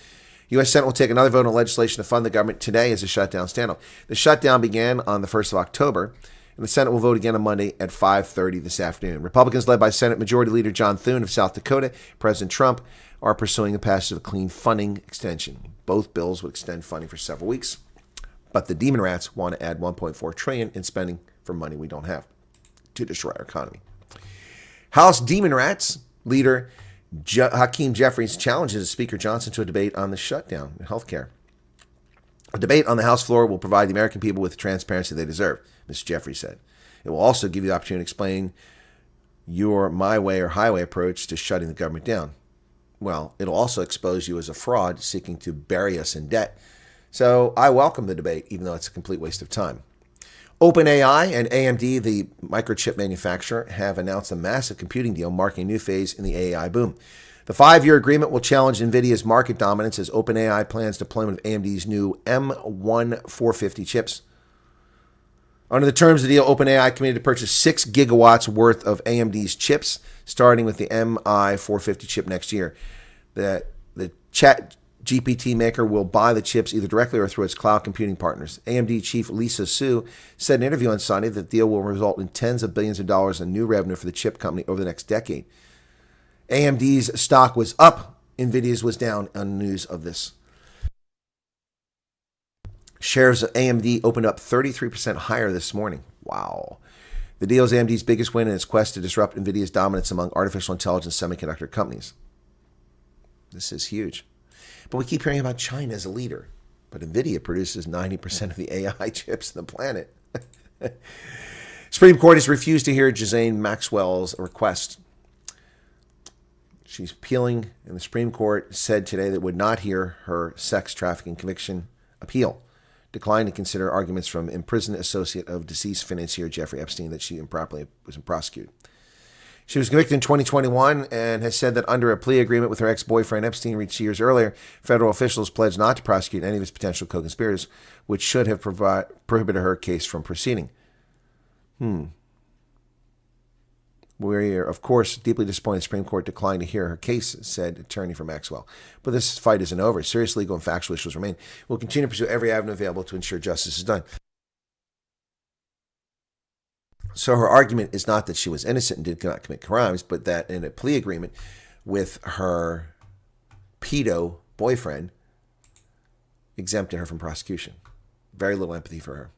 U.S. Senate will take another vote on legislation to fund the government today as a shutdown standoff. The shutdown began on the 1st of October and the Senate will vote again on Monday at 5:30 this afternoon. Republicans led by Senate Majority Leader John Thune of South Dakota, President Trump, are pursuing the passage of a clean funding extension. Both bills would extend funding for several weeks, but the Demon Rats want to add $1.4 trillion in spending for money we don't have to destroy our economy. House Demon Rats leader Hakeem Jeffries challenges Speaker Johnson to a debate on the shutdown in healthcare. A debate on the House floor will provide the American people with the transparency they deserve, Mr. Jeffries said. It will also give you the opportunity to explain your my way or highway approach to shutting the government down. Well, it'll also expose you as a fraud seeking to bury us in debt. So I welcome the debate, even though it's a complete waste of time. OpenAI and AMD, the microchip manufacturer, have announced a massive computing deal marking a new phase in the AI boom. The 5-year agreement will challenge NVIDIA's market dominance as OpenAI plans deployment of AMD's new M1 chips. Under the terms of the deal, OpenAI committed to purchase 6 gigawatts worth of AMD's chips, starting with the MI450 chip next year. The chat GPT maker will buy the chips either directly or through its cloud computing partners. AMD chief Lisa Su said in an interview on Sunday that the deal will result in tens of billions of dollars in new revenue for the chip company over the next decade. AMD's stock was up. NVIDIA's was down on news of this. Shares of AMD opened up 33% higher this morning. Wow. The deal is AMD's biggest win in its quest to disrupt NVIDIA's dominance among artificial intelligence semiconductor companies. This is huge. But we keep hearing about China as a leader. But NVIDIA produces 90% of the AI chips on the planet. Supreme Court has refused to hear Ghislaine Maxwell's request. She's appealing, and the Supreme Court said today that it would not hear her sex trafficking conviction appeal, declined to consider arguments from imprisoned associate of deceased financier Jeffrey Epstein that she improperly was prosecuted. She was convicted in 2021 and has said that under a plea agreement with her ex-boyfriend Epstein reached years earlier, federal officials pledged not to prosecute any of his potential co-conspirators, which should have prohibited her case from proceeding. We are, of course, deeply disappointed the Supreme Court declined to hear her case, said attorney for Maxwell. But this fight isn't over. Serious legal and factual issues remain. We'll continue to pursue every avenue available to ensure justice is done. So her argument is not that she was innocent and did not commit crimes, but that in a plea agreement with her pedo boyfriend exempted her from prosecution. Very little empathy for her.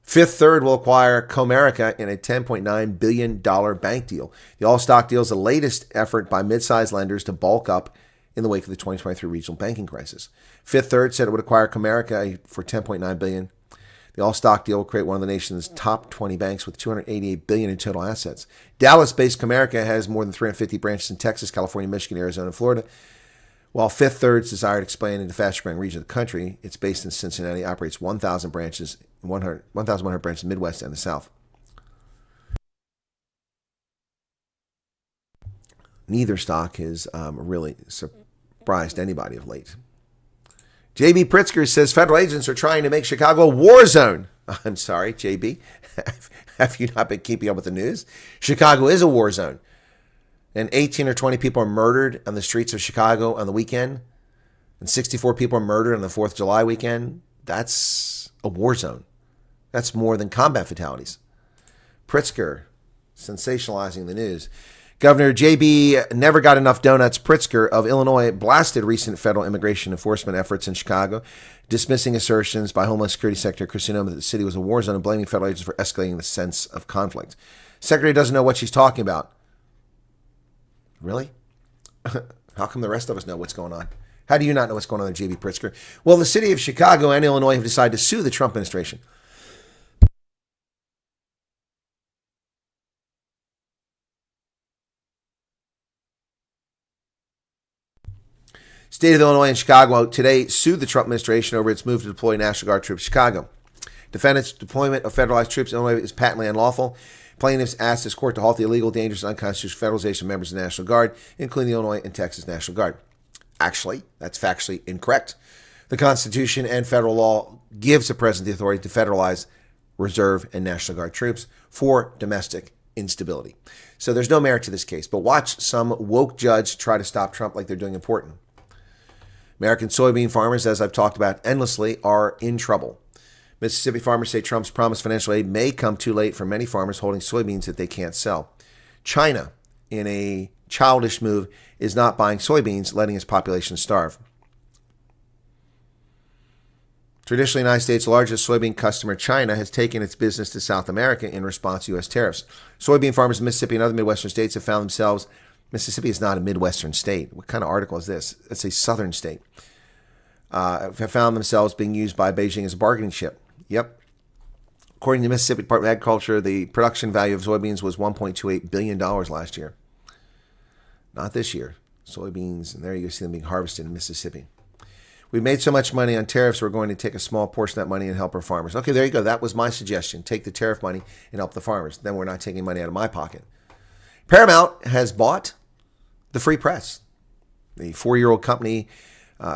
Fifth Third will acquire Comerica in a $10.9 billion bank deal. The all-stock deal is the latest effort by mid-sized lenders to bulk up in the wake of the 2023 regional banking crisis. Fifth Third said it would acquire Comerica for $10.9 billion. The all-stock deal will create one of the nation's top 20 banks with $288 billion in total assets. Dallas-based Comerica has more than 350 branches in Texas, California, Michigan, Arizona, and Florida. While Fifth Third's desire to expand into the fastest-growing region of the country, it's based in Cincinnati, operates 1,100 branches in the Midwest and the South. Neither stock has really surprised anybody of late. J.B. Pritzker says federal agents are trying to make Chicago a war zone. I'm sorry, J.B. Have you not been keeping up with the news? Chicago is a war zone. And 18 or 20 people are murdered on the streets of Chicago on the weekend. And 64 people are murdered on the 4th of July weekend. That's a war zone. That's more than combat fatalities. Pritzker sensationalizing the news. Governor J.B. Never Got Enough Donuts Pritzker of Illinois blasted recent federal immigration enforcement efforts in Chicago, dismissing assertions by Homeland Security Secretary Chris Wyatt that the city was a war zone and blaming federal agents for escalating the sense of conflict. Secretary doesn't know what she's talking about. Really? How come the rest of us know what's going on? How do you not know what's going on with J.B. Pritzker? Well, the city of Chicago and Illinois have decided to sue the Trump administration. State of Illinois and Chicago today sued the Trump administration over its move to deploy National Guard troops in Chicago. Defendants' deployment of federalized troops in Illinois is patently unlawful. Plaintiffs asked this court to halt the illegal, dangerous, and unconstitutional federalization of members of the National Guard, including the Illinois and Texas National Guard. Actually, that's factually incorrect. The Constitution and federal law gives the president the authority to federalize Reserve and National Guard troops for domestic instability. So there's no merit to this case. But watch some woke judge try to stop Trump like they're doing important. American soybean farmers, as I've talked about endlessly, are in trouble. Mississippi farmers say Trump's promised financial aid may come too late for many farmers holding soybeans that they can't sell. China, in a childish move, is not buying soybeans, letting its population starve. Traditionally, the United States' largest soybean customer, China, has taken its business to South America in response to U.S. tariffs. Soybean farmers in Mississippi and other Midwestern states have found themselves. Mississippi is not a Midwestern state. What kind of article is this? It's a Southern state. Have found themselves being used by Beijing as a bargaining chip. Yep. According to the Mississippi Department of Agriculture, the production value of soybeans was $1.28 billion last year. Not this year. Soybeans, and there you see them being harvested in Mississippi. We've made so much money on tariffs, we're going to take a small portion of that money and help our farmers. Okay, there you go. That was my suggestion. Take the tariff money and help the farmers. Then we're not taking money out of my pocket. Paramount has bought the Free Press. The 4-year-old company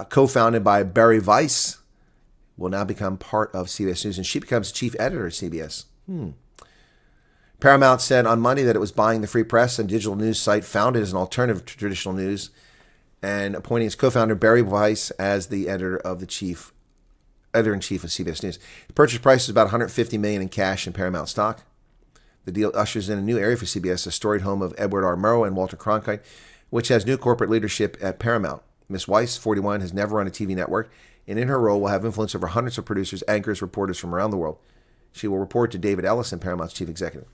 co-founded by Barry Weiss will now become part of CBS News, and she becomes chief editor at CBS. Paramount said on Monday that it was buying the Free Press, a digital news site founded as an alternative to traditional news, and appointing its co-founder Barry Weiss as the editor-in-chief of CBS News. The purchase price is about $150 million in cash and Paramount stock. The deal ushers in a new area for CBS, a storied home of Edward R. Murrow and Walter Cronkite, which has new corporate leadership at Paramount. Ms. Weiss, 41, has never run a TV network, and in her role will have influence over hundreds of producers, anchors, reporters from around the world. She will report to David Ellison, Paramount's chief executive.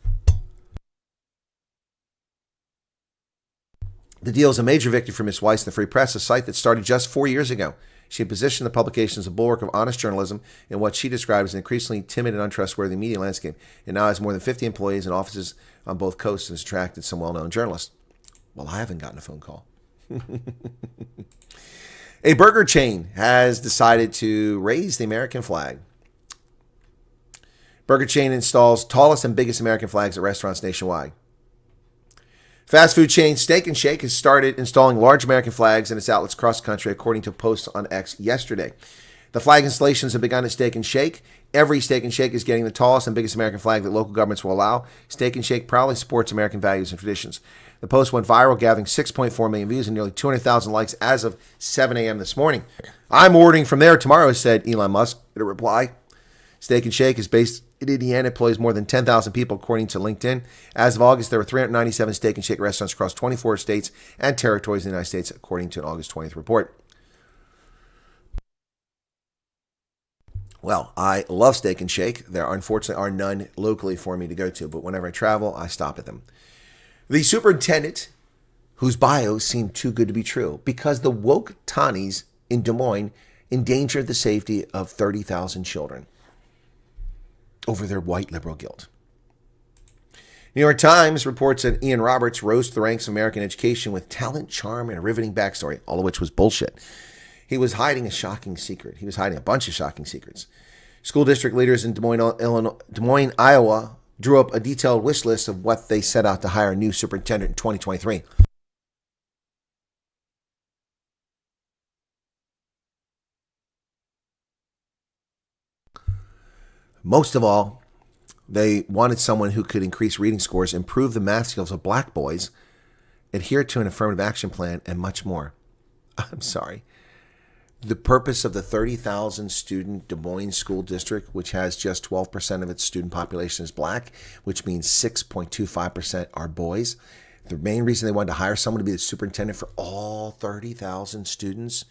The deal is a major victory for Ms. Weiss and the Free Press, a site that started just 4 years ago. She positioned the publication as a bulwark of honest journalism in what she described as an increasingly timid and untrustworthy media landscape. It now has more than 50 employees and offices on both coasts and has attracted some well-known journalists. Well, I haven't gotten a phone call. A burger chain has decided to raise the American flag. Burger chain installs tallest and biggest American flags at restaurants nationwide. Fast food chain Steak and Shake has started installing large American flags in its outlets across the country, according to posts on X yesterday. The flag installations have begun at Steak and Shake. Every Steak and Shake is getting the tallest and biggest American flag that local governments will allow. Steak and Shake proudly supports American values and traditions. The post went viral, gathering 6.4 million views and nearly 200,000 likes as of 7 a.m. this morning. I'm ordering from there tomorrow, said Elon Musk in a reply. Steak and Shake is based in Indiana, employs more than 10,000 people, according to LinkedIn. As of August, there were 397 Steak and Shake restaurants across 24 states and territories in the United States, according to an August 20th report. Well, I love Steak and Shake. There unfortunately are none locally for me to go to, but whenever I travel, I stop at them. The superintendent, whose bio seemed too good to be true, because the woke Tawnies in Des Moines endangered the safety of 30,000 children over their white liberal guilt. New York Times reports that Ian Roberts rose to the ranks of American education with talent, charm, and a riveting backstory, all of which was bullshit. He was hiding a shocking secret. He was hiding a bunch of shocking secrets. School district leaders in Des Moines, Iowa, drew up a detailed wish list of what they set out to hire a new superintendent in 2023. Most of all, they wanted someone who could increase reading scores, improve the math skills of black boys, adhere to an affirmative action plan, and much more. I'm sorry. The purpose of the 30,000 student Des Moines School District, which has just 12% of its student population is black, which means 6.25% are boys. The main reason they wanted to hire someone to be the superintendent for all 30,000 students,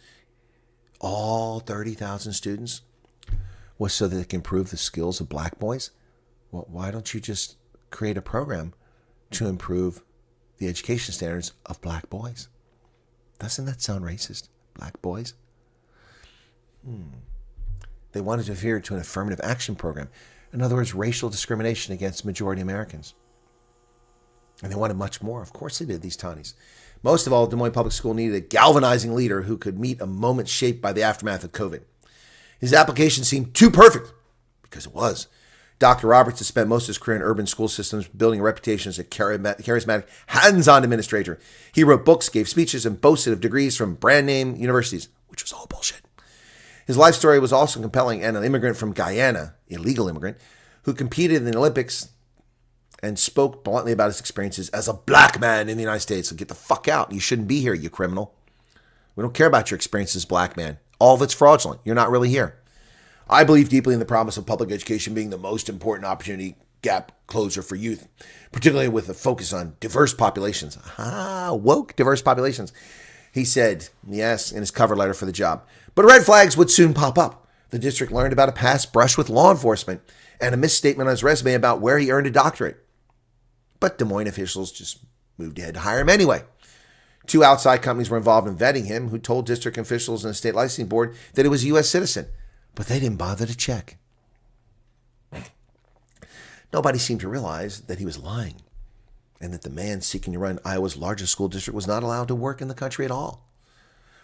was so that they can improve the skills of black boys. Well, why don't you just create a program to improve the education standards of black boys? Doesn't that sound racist? Black boys? They wanted to adhere to an affirmative action program. In other words, racial discrimination against majority Americans. And they wanted much more. Of course they did, these Tawnies. Most of all, Des Moines Public School needed a galvanizing leader who could meet a moment shaped by the aftermath of COVID. His application seemed too perfect, because it was. Dr. Roberts has spent most of his career in urban school systems, building a reputation as a charismatic, hands-on administrator. He wrote books, gave speeches, and boasted of degrees from brand-name universities, which was all bullshit. His life story was also compelling, and an immigrant from Guyana, illegal immigrant, who competed in the Olympics and spoke bluntly about his experiences as a black man in the United States. So get the fuck out. You shouldn't be here, you criminal. We don't care about your experiences as black man. All of it's fraudulent. You're not really here. I believe deeply in the promise of public education being the most important opportunity gap closer for youth, particularly with a focus on diverse populations. Woke diverse populations. He said, yes, in his cover letter for the job. But red flags would soon pop up. The district learned about a past brush with law enforcement and a misstatement on his resume about where he earned a doctorate. But Des Moines officials just moved ahead to hire him anyway. 2 outside companies were involved in vetting him, who told district officials and the state licensing board that he was a U.S. citizen, but they didn't bother to check. Nobody seemed to realize that he was lying and that the man seeking to run Iowa's largest school district was not allowed to work in the country at all.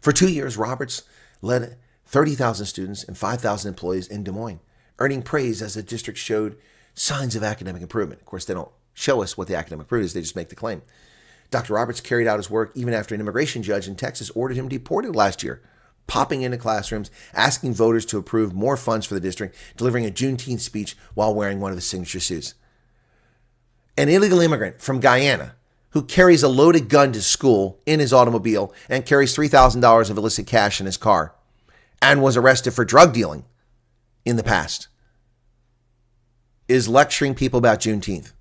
For 2 years, Roberts led 30,000 students and 5,000 employees in Des Moines, earning praise as the district showed signs of academic improvement. Of course, they don't show us what the academic improvement is, they just make the claim. Dr. Roberts carried out his work even after an immigration judge in Texas ordered him deported last year, popping into classrooms, asking voters to approve more funds for the district, delivering a Juneteenth speech while wearing one of his signature suits. An illegal immigrant from Guyana who carries a loaded gun to school in his automobile and carries $3,000 of illicit cash in his car and was arrested for drug dealing in the past is lecturing people about Juneteenth.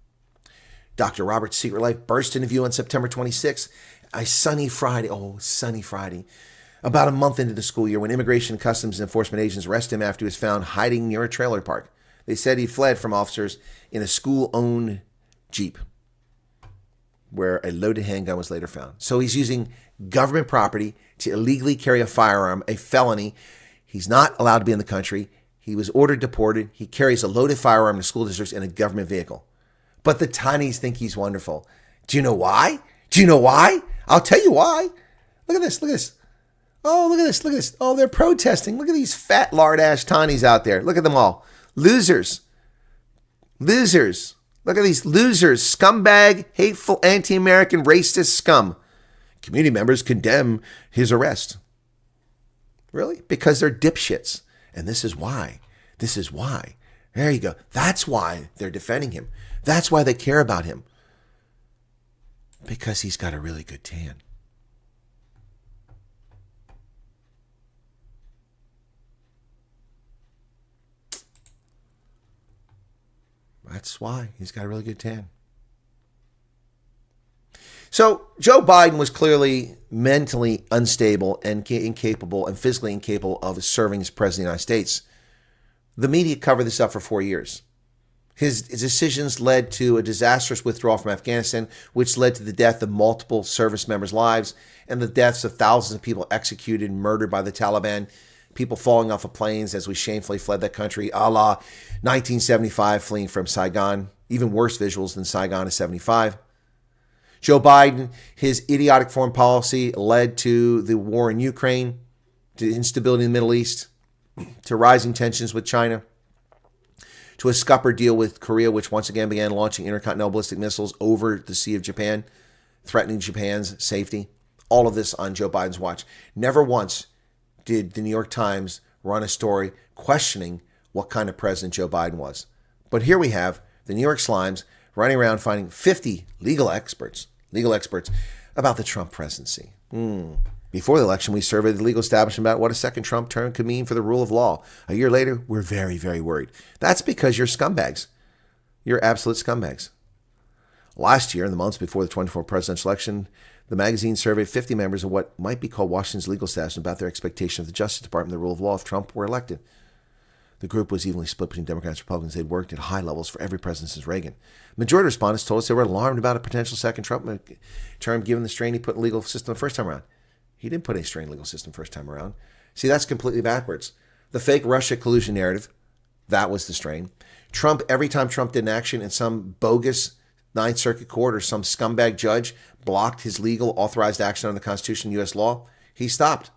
Dr. Roberts' secret life burst into view on September 26th, a sunny Friday. Oh, sunny Friday. About a month into the school year when Immigration and Customs Enforcement agents arrested him after he was found hiding near a trailer park. They said he fled from officers in a school-owned Jeep where a loaded handgun was later found. So he's using government property to illegally carry a firearm, a felony. He's not allowed to be in the country. He was ordered deported. He carries a loaded firearm to school districts in a government vehicle. But the tinies think he's wonderful. Do you know why? Do you know why? I'll tell you why. Look at this. Look at this. Oh, look at this. Look at this. Oh, they're protesting. Look at these fat lard-ass tawnies out there. Look at them all. Losers. Losers. Look at these losers. Scumbag, hateful, anti-American, racist scum. Community members condemn his arrest. Really? Because they're dipshits. And this is why. This is why. There you go. That's why they're defending him. That's why they care about him. Because he's got a really good tan. That's why he's got a really good tan. So Joe Biden was clearly mentally unstable and incapable and physically incapable of serving as president of the United States. The media covered this up for 4 years. His decisions led to a disastrous withdrawal from Afghanistan, which led to the death of multiple service members' lives and the deaths of thousands of people executed and murdered by the Taliban, people falling off of planes as we shamefully fled that country, a la 1975 fleeing from Saigon, even worse visuals than Saigon of 75. Joe Biden, his idiotic foreign policy led to the war in Ukraine, to instability in the Middle East, to rising tensions with China, to a scupper deal with Korea, which once again began launching intercontinental ballistic missiles over the Sea of Japan, threatening Japan's safety. All of this on Joe Biden's watch. Never once did the New York Times run a story questioning what kind of president Joe Biden was. But here we have the New York Slimes running around finding 50 legal experts about the Trump presidency. Before the election, we surveyed the legal establishment about what a second Trump term could mean for the rule of law. A year later, we're very, very worried. That's because you're scumbags. You're absolute scumbags. Last year, in the months before the 2024 presidential election, the magazine surveyed 50 members of what might be called Washington's legal establishment about their expectation of the Justice Department and the rule of law if Trump were elected. The group was evenly split between Democrats and Republicans. They'd worked at high levels for every president since Reagan. Majority of respondents told us they were alarmed about a potential second Trump term given the strain he put in the legal system the first time around. He didn't put any strain in the legal system first time around. See, that's completely backwards. The fake Russia collusion narrative, that was the strain. Trump, every time Trump did an action in some bogus Ninth Circuit court or some scumbag judge blocked his legal authorized action under the Constitution and U.S. law, he stopped.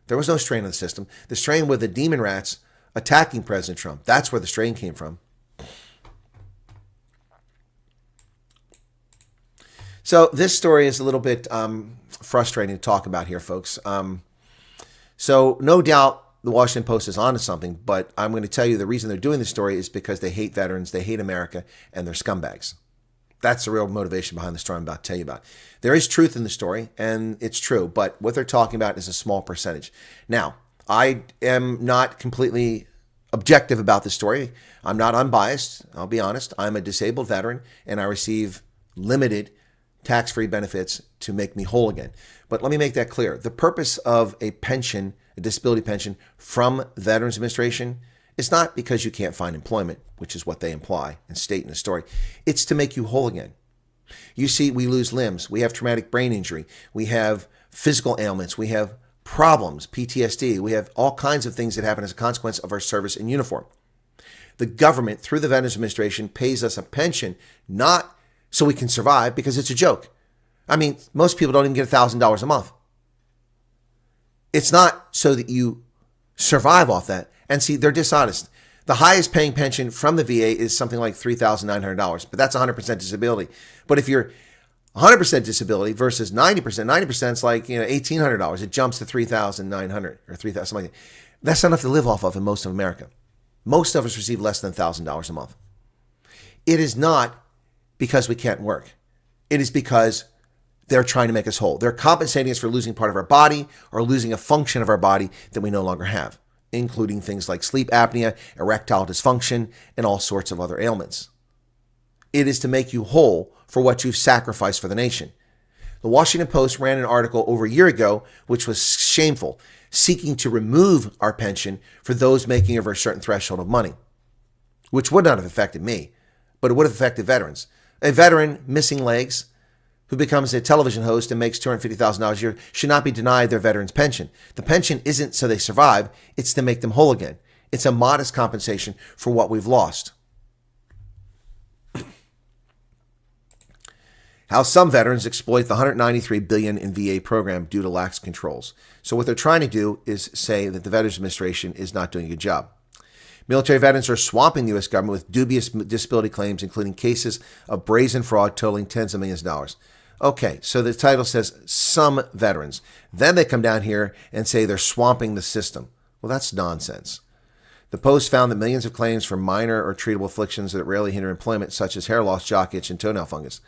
There was no strain in the system. The strain were the demon rats attacking President Trump. That's where the strain came from. So this story is a little bit frustrating to talk about here, folks. So no doubt the Washington Post is onto something, but I'm going to tell you the reason they're doing this story is because they hate veterans, they hate America, and they're scumbags. That's the real motivation behind the story I'm about to tell you about. There is truth in the story, and it's true, but what they're talking about is a small percentage. Now, I am not completely objective about the story. I'm not unbiased. I'll be honest. I'm a disabled veteran and I receive limited tax-free benefits to make me whole again. But let me make that clear. The purpose of a pension, a disability pension from the Veterans Administration is not because you can't find employment, which is what they imply and state in the story. It's to make you whole again. You see, we lose limbs. We have traumatic brain injury. We have physical ailments. We have problems, PTSD. We have all kinds of things that happen as a consequence of our service in uniform. The government, through the Veterans Administration, pays us a pension not so we can survive, because it's a joke. I mean, most people don't even get $1,000 a month. It's not so that you survive off that. And see, they're dishonest. The highest paying pension from the VA is something like $3,900, but that's 100% disability. But if you're 100% disability versus 90%, 90% is like, $1,800. It jumps to $3,900 or $3,000, something like that. That's not enough to live off of in most of America. Most of us receive less than $1,000 a month. It is not because we can't work. It is because they're trying to make us whole. They're compensating us for losing part of our body or losing a function of our body that we no longer have, including things like sleep apnea, erectile dysfunction, and all sorts of other ailments. It is to make you whole for what you've sacrificed for the nation. The Washington Post ran an article over a year ago, which was shameful, seeking to remove our pension for those making over a certain threshold of money, which would not have affected me, but it would have affected veterans. A veteran missing legs who becomes a television host and makes $250,000 a year should not be denied their veteran's pension. The pension isn't so they survive, it's to make them whole again. It's a modest compensation for what we've lost. How some veterans exploit the $193 billion in VA program due to lax controls. So what they're trying to do is say that the Veterans Administration is not doing a good job. Military veterans are swamping the U.S. government with dubious disability claims, including cases of brazen fraud totaling tens of millions of dollars. Okay, so the title says some veterans. Then they come down here and say they're swamping the system. Well, that's nonsense. The Post found that millions of claims for minor or treatable afflictions that rarely hinder employment, such as hair loss, jock itch, and toenail fungus.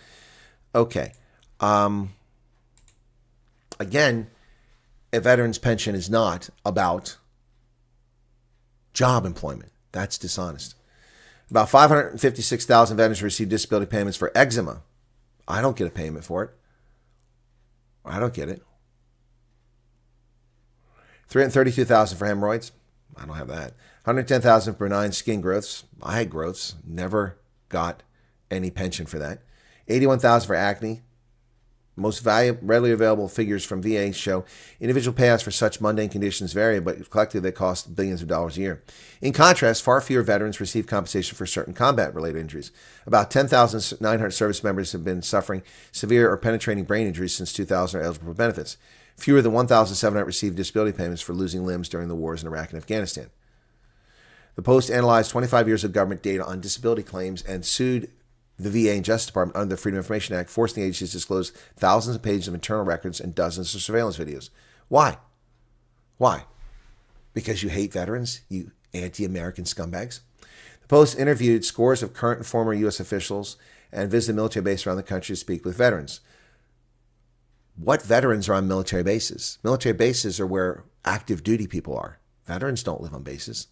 Okay. Again, a veteran's pension is not about job employment. That's dishonest. About 556,000 veterans receive disability payments for eczema. I don't get a payment for it. I don't get it. 332,000 for hemorrhoids. I don't have that. 110,000 for benign skin growths. I had growths. Never got any pension for that. 81,000 for acne. Most readily available figures from VA show individual payouts for such mundane conditions vary, but collectively they cost billions of dollars a year. In contrast, far fewer veterans receive compensation for certain combat-related injuries. About 10,900 service members have been suffering severe or penetrating brain injuries since 2000 are eligible for benefits. Fewer than 1,700 received disability payments for losing limbs during the wars in Iraq and Afghanistan. The Post analyzed 25 years of government data on disability claims and sued the VA and Justice Department under the Freedom of Information Act, forcing the agencies to disclose thousands of pages of internal records and dozens of surveillance videos. Why? Why? Because you hate veterans, you anti-American scumbags? The Post interviewed scores of current and former U.S. officials and visited military bases around the country to speak with veterans. What veterans are on military bases? Military bases are where active duty people are. Veterans don't live on bases.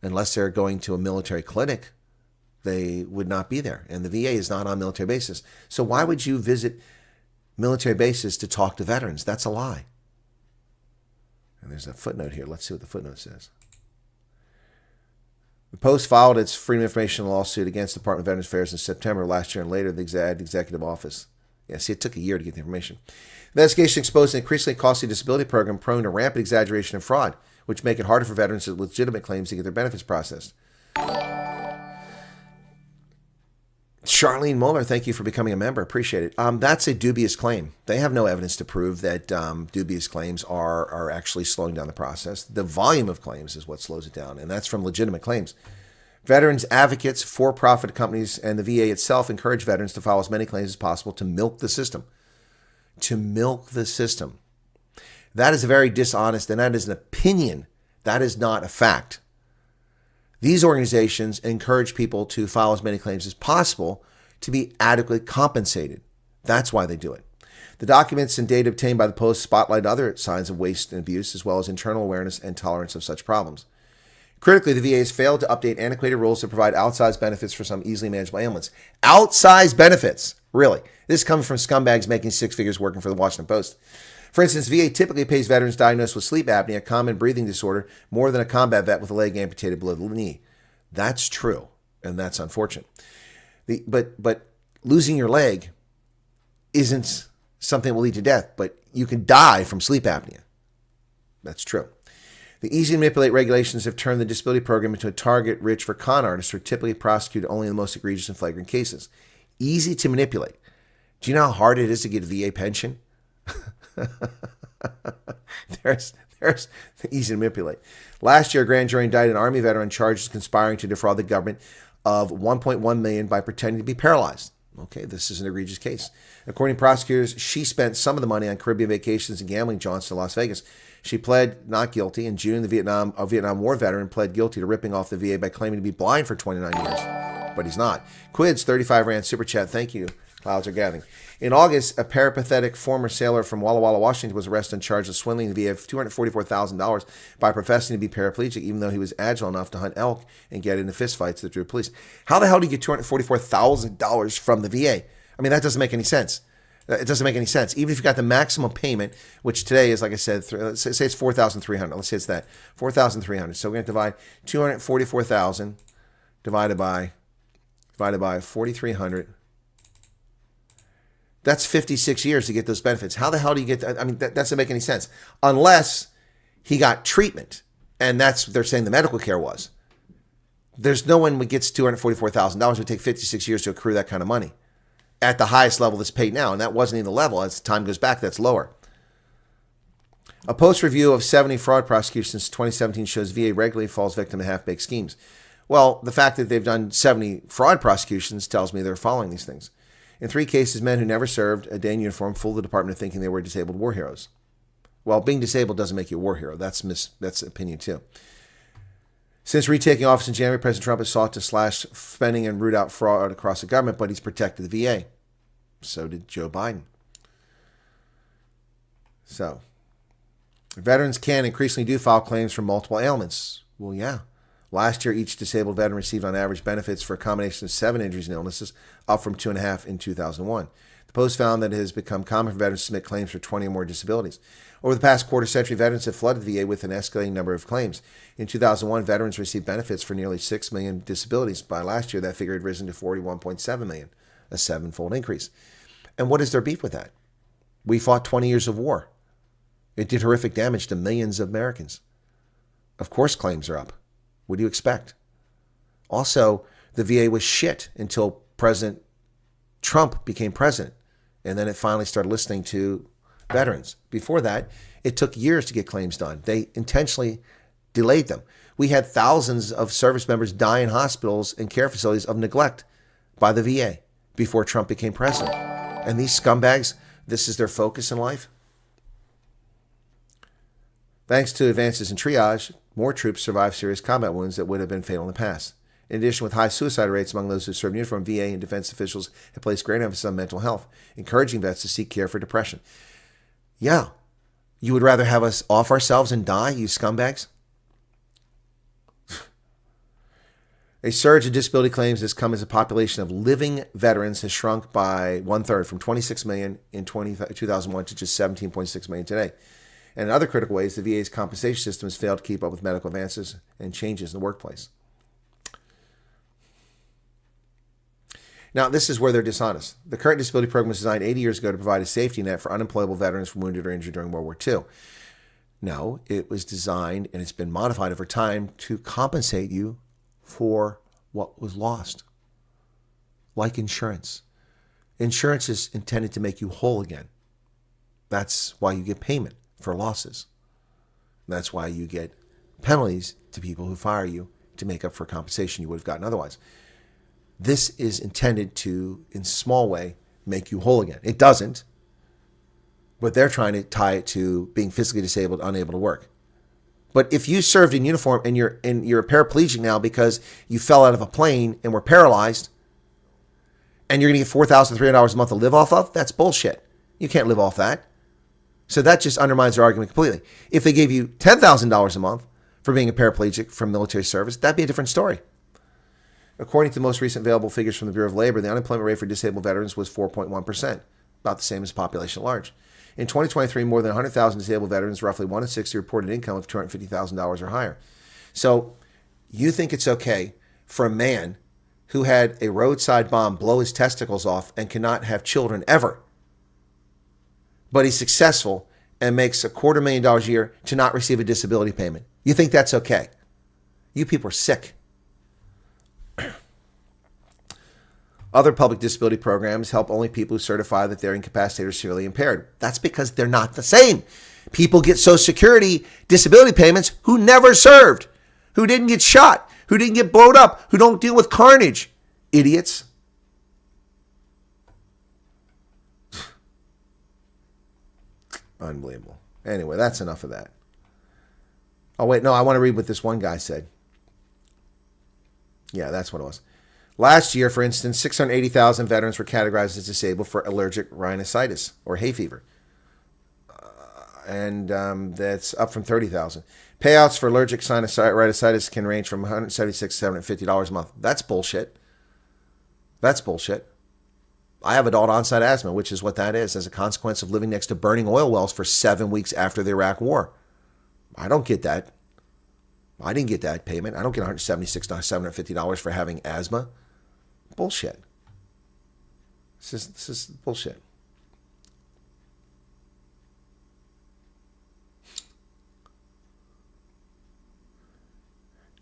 Unless they're going to a military clinic, they would not be there. And the VA is not on military bases. So why would you visit military bases to talk to veterans? That's a lie. And there's a footnote here. Let's see what the footnote says. The Post filed its Freedom of Information lawsuit against the Department of Veterans Affairs in September last year and later the executive office. Yeah, see, it took a year to get the information. The investigation exposed an increasingly costly disability program prone to rampant exaggeration and fraud, which make it harder for veterans with legitimate claims to get their benefits processed. Charlene Muller, thank you for becoming a member. Appreciate it. That's a dubious claim. They have no evidence to prove that dubious claims are actually slowing down the process. The volume of claims is what slows it down, and that's from legitimate claims. Veterans advocates, for-profit companies, and the VA itself encourage veterans to file as many claims as possible to milk the system. To milk the system. That is very dishonest, and that is an opinion. That is not a fact. These organizations encourage people to file as many claims as possible to be adequately compensated. That's why they do it. The documents and data obtained by the Post spotlight other signs of waste and abuse, as well as internal awareness and tolerance of such problems. Critically, the VA has failed to update antiquated rules to provide outsized benefits for some easily manageable ailments. Outsized benefits, really. This comes from scumbags making six figures working for the Washington Post. For instance, VA typically pays veterans diagnosed with sleep apnea, a common breathing disorder, more than a combat vet with a leg amputated below the knee. That's true, and that's unfortunate. But losing your leg isn't something that will lead to death, but you can die from sleep apnea. That's true. The easy to manipulate regulations have turned the disability program into a target rich for con artists who are typically prosecuted only in the most egregious and flagrant cases. Easy to manipulate. Do you know how hard it is to get a VA pension? There's easy to manipulate. Last year, a grand jury indicted an Army veteran charged with conspiring to defraud the government of $1.1 million by pretending to be paralyzed. Okay, this is an egregious case. According to prosecutors, she spent some of the money on Caribbean vacations and gambling jaunts to Las Vegas. She pled not guilty. In June, a Vietnam War veteran pled guilty to ripping off the VA by claiming to be blind for 29 years. But he's not. Quids, 35 Rand Super Chat. Thank you. Clouds are gathering. In August, a peripatetic former sailor from Walla Walla, Washington was arrested and charged with swindling the VA of $244,000 by professing to be paraplegic, even though he was agile enough to hunt elk and get into fistfights that drew police. How the hell do you get $244,000 from the VA? I mean, that doesn't make any sense. It doesn't make any sense. Even if you got the maximum payment, which today is, like I said, let's say it's $4,300. Let's say it's that. $4,300. So we're going to divide $244,000 divided by 4,300. That's 56 years to get those benefits. How the hell do you get that? I mean, that doesn't make any sense. Unless he got treatment. And that's what they're saying the medical care was. There's no one who gets $244,000. It would take 56 years to accrue that kind of money at the highest level that's paid now. And that wasn't even the level. As time goes back, that's lower. A post-review of 70 fraud prosecutions since 2017 shows VA regularly falls victim to half-baked schemes. Well, the fact that they've done 70 fraud prosecutions tells me they're following these things. In 3 cases, men who never served a day in uniform fooled the department into thinking they were disabled war heroes. Well, being disabled doesn't make you a war hero. That's opinion too. Since retaking office in January, President Trump has sought to slash spending and root out fraud across the government, but he's protected the VA. So did Joe Biden. So, veterans can increasingly do file claims for multiple ailments. Well, yeah. Last year, each disabled veteran received on average benefits for a combination of 7 injuries and illnesses, up from 2.5 in 2001. The Post found that it has become common for veterans to submit claims for 20 or more disabilities. Over the past quarter century, veterans have flooded the VA with an escalating number of claims. In 2001, veterans received benefits for nearly 6 million disabilities. By last year, that figure had risen to 41.7 million, a 7-fold increase. And what is their beef with that? We fought 20 years of war. It did horrific damage to millions of Americans. Of course claims are up. What do you expect? Also, the VA was shit until President Trump became president. And then it finally started listening to veterans. Before that, it took years to get claims done. They intentionally delayed them. We had thousands of service members die in hospitals and care facilities of neglect by the VA before Trump became president. And these scumbags, this is their focus in life. Thanks to advances in triage, more troops survived serious combat wounds that would have been fatal in the past. In addition, with high suicide rates among those who serve in uniform, VA and defense officials have placed great emphasis on mental health, encouraging vets to seek care for depression. Yeah, you would rather have us off ourselves and die, you scumbags? A surge in disability claims has come as the population of living veterans has shrunk by 1/3 from 26 million in 2001 to just 17.6 million today. And in other critical ways, the VA's compensation system has failed to keep up with medical advances and changes in the workplace. Now, this is where they're dishonest. The current disability program was designed 80 years ago to provide a safety net for unemployable veterans from wounded or injured during World War II. No, it was designed and it's been modified over time to compensate you for what was lost. Like insurance. Insurance is intended to make you whole again. That's why you get payment for losses. That's why you get penalties to people who fire you to make up for compensation you would have gotten otherwise. This is intended to, in a small way, make you whole again. It doesn't, but they're trying to tie it to being physically disabled, unable to work. But if you served in uniform and you're a paraplegic now because you fell out of a plane and were paralyzed, and you're going to get $4,300 a month to live off of, that's bullshit. You can't live off that. So that just undermines their argument completely. If they gave you $10,000 a month for being a paraplegic from military service, that'd be a different story. According to the most recent available figures from the Bureau of Labor, the unemployment rate for disabled veterans was 4.1%, about the same as the population at large. In 2023, more than 100,000 disabled veterans, roughly 1 in 60, reported income of $250,000 or higher. So you think it's okay for a man who had a roadside bomb blow his testicles off and cannot have children ever, but he's successful and makes $250,000 a year to not receive a disability payment? You think that's okay? You people are sick. Other public disability programs help only people who certify that they're incapacitated or severely impaired. That's because they're not the same. People get Social Security disability payments who never served, who didn't get shot, who didn't get blown up, who don't deal with carnage. Idiots. Unbelievable. Anyway, that's enough of that. Oh, wait, no, I want to read what this one guy said. Yeah, that's what it was. Last year, for instance, 680,000 veterans were categorized as disabled for allergic rhinitis or hay fever. And that's up from 30,000. Payouts for allergic sinusitis can range from $176 to $750 a month. That's bullshit. That's bullshit. I have adult onset asthma, which is what that is, as a consequence of living next to burning oil wells for 7 weeks after the Iraq War. I don't get that. I didn't get that payment. I don't get $176 to $750 for having asthma. Bullshit. This is bullshit.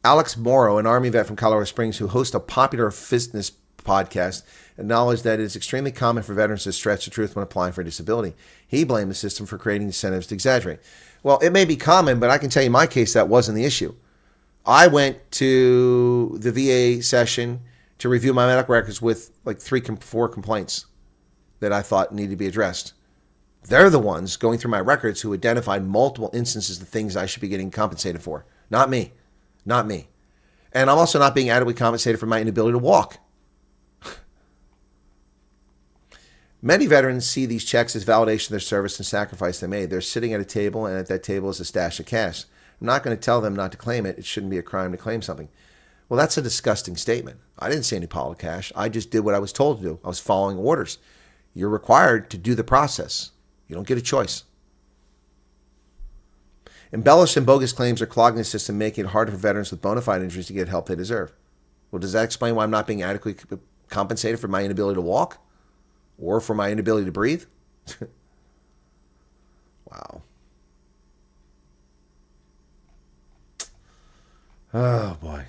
Alex Morrow, an Army vet from Colorado Springs who hosts a popular fitness podcast, acknowledged that it is extremely common for veterans to stretch the truth when applying for a disability. He blamed the system for creating incentives to exaggerate. Well, it may be common, but I can tell you in my case that wasn't the issue. I went to the VA session to review my medical records with like 4 complaints that I thought needed to be addressed. They're the ones going through my records who identified multiple instances of things I should be getting compensated for. Not me. Not me. And I'm also not being adequately compensated for my inability to walk. Many veterans see these checks as validation of their service and sacrifice they made. They're sitting at a table, and at that table is a stash of cash. I'm not going to tell them not to claim it. It shouldn't be a crime to claim something. Well, that's a disgusting statement. I didn't see any pile of cash. I just did what I was told to do. I was following orders. You're required to do the process. You don't get a choice. Embellished and bogus claims are clogging the system, making it harder for veterans with bona fide injuries to get help they deserve. Well, does that explain why I'm not being adequately compensated for my inability to walk? Or for my inability to breathe? Wow. Oh, boy.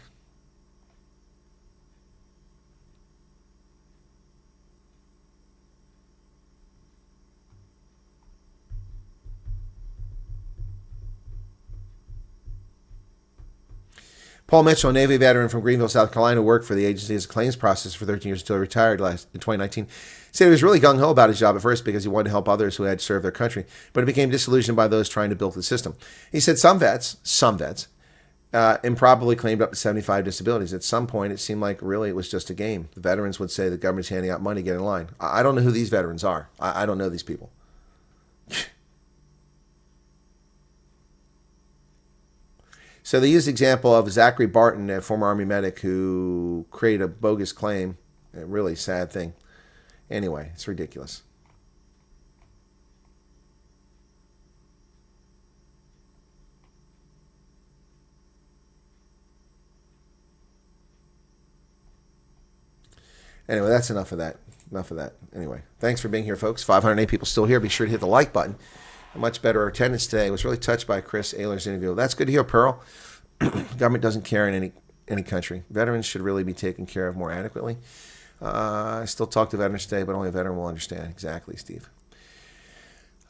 Paul Mitchell, a Navy veteran from Greenville, South Carolina, worked for the agency as a claims processor for 13 years until he retired in 2019. Said he was really gung-ho about his job at first because he wanted to help others who had served their country, but he became disillusioned by those trying to build the system. He said some vets, improbably claimed up to 75 disabilities. At some point, it seemed like really it was just a game. The veterans would say the government's handing out money, get in line. I don't know who these veterans are. I don't know these people. So they used the example of Zachary Barton, a former Army medic who created a bogus claim. A really sad thing. Anyway, it's ridiculous. Anyway, that's enough of that. Enough of that. Anyway, thanks for being here, folks. 508 people still here. Be sure to hit the like button. A much better attendance today. I was really touched by Chris Ayler's interview. That's good to hear, Pearl. Government doesn't care in any country. Veterans should really be taken care of more adequately. I still talk to veterans today, but only a veteran will understand. Exactly, Steve.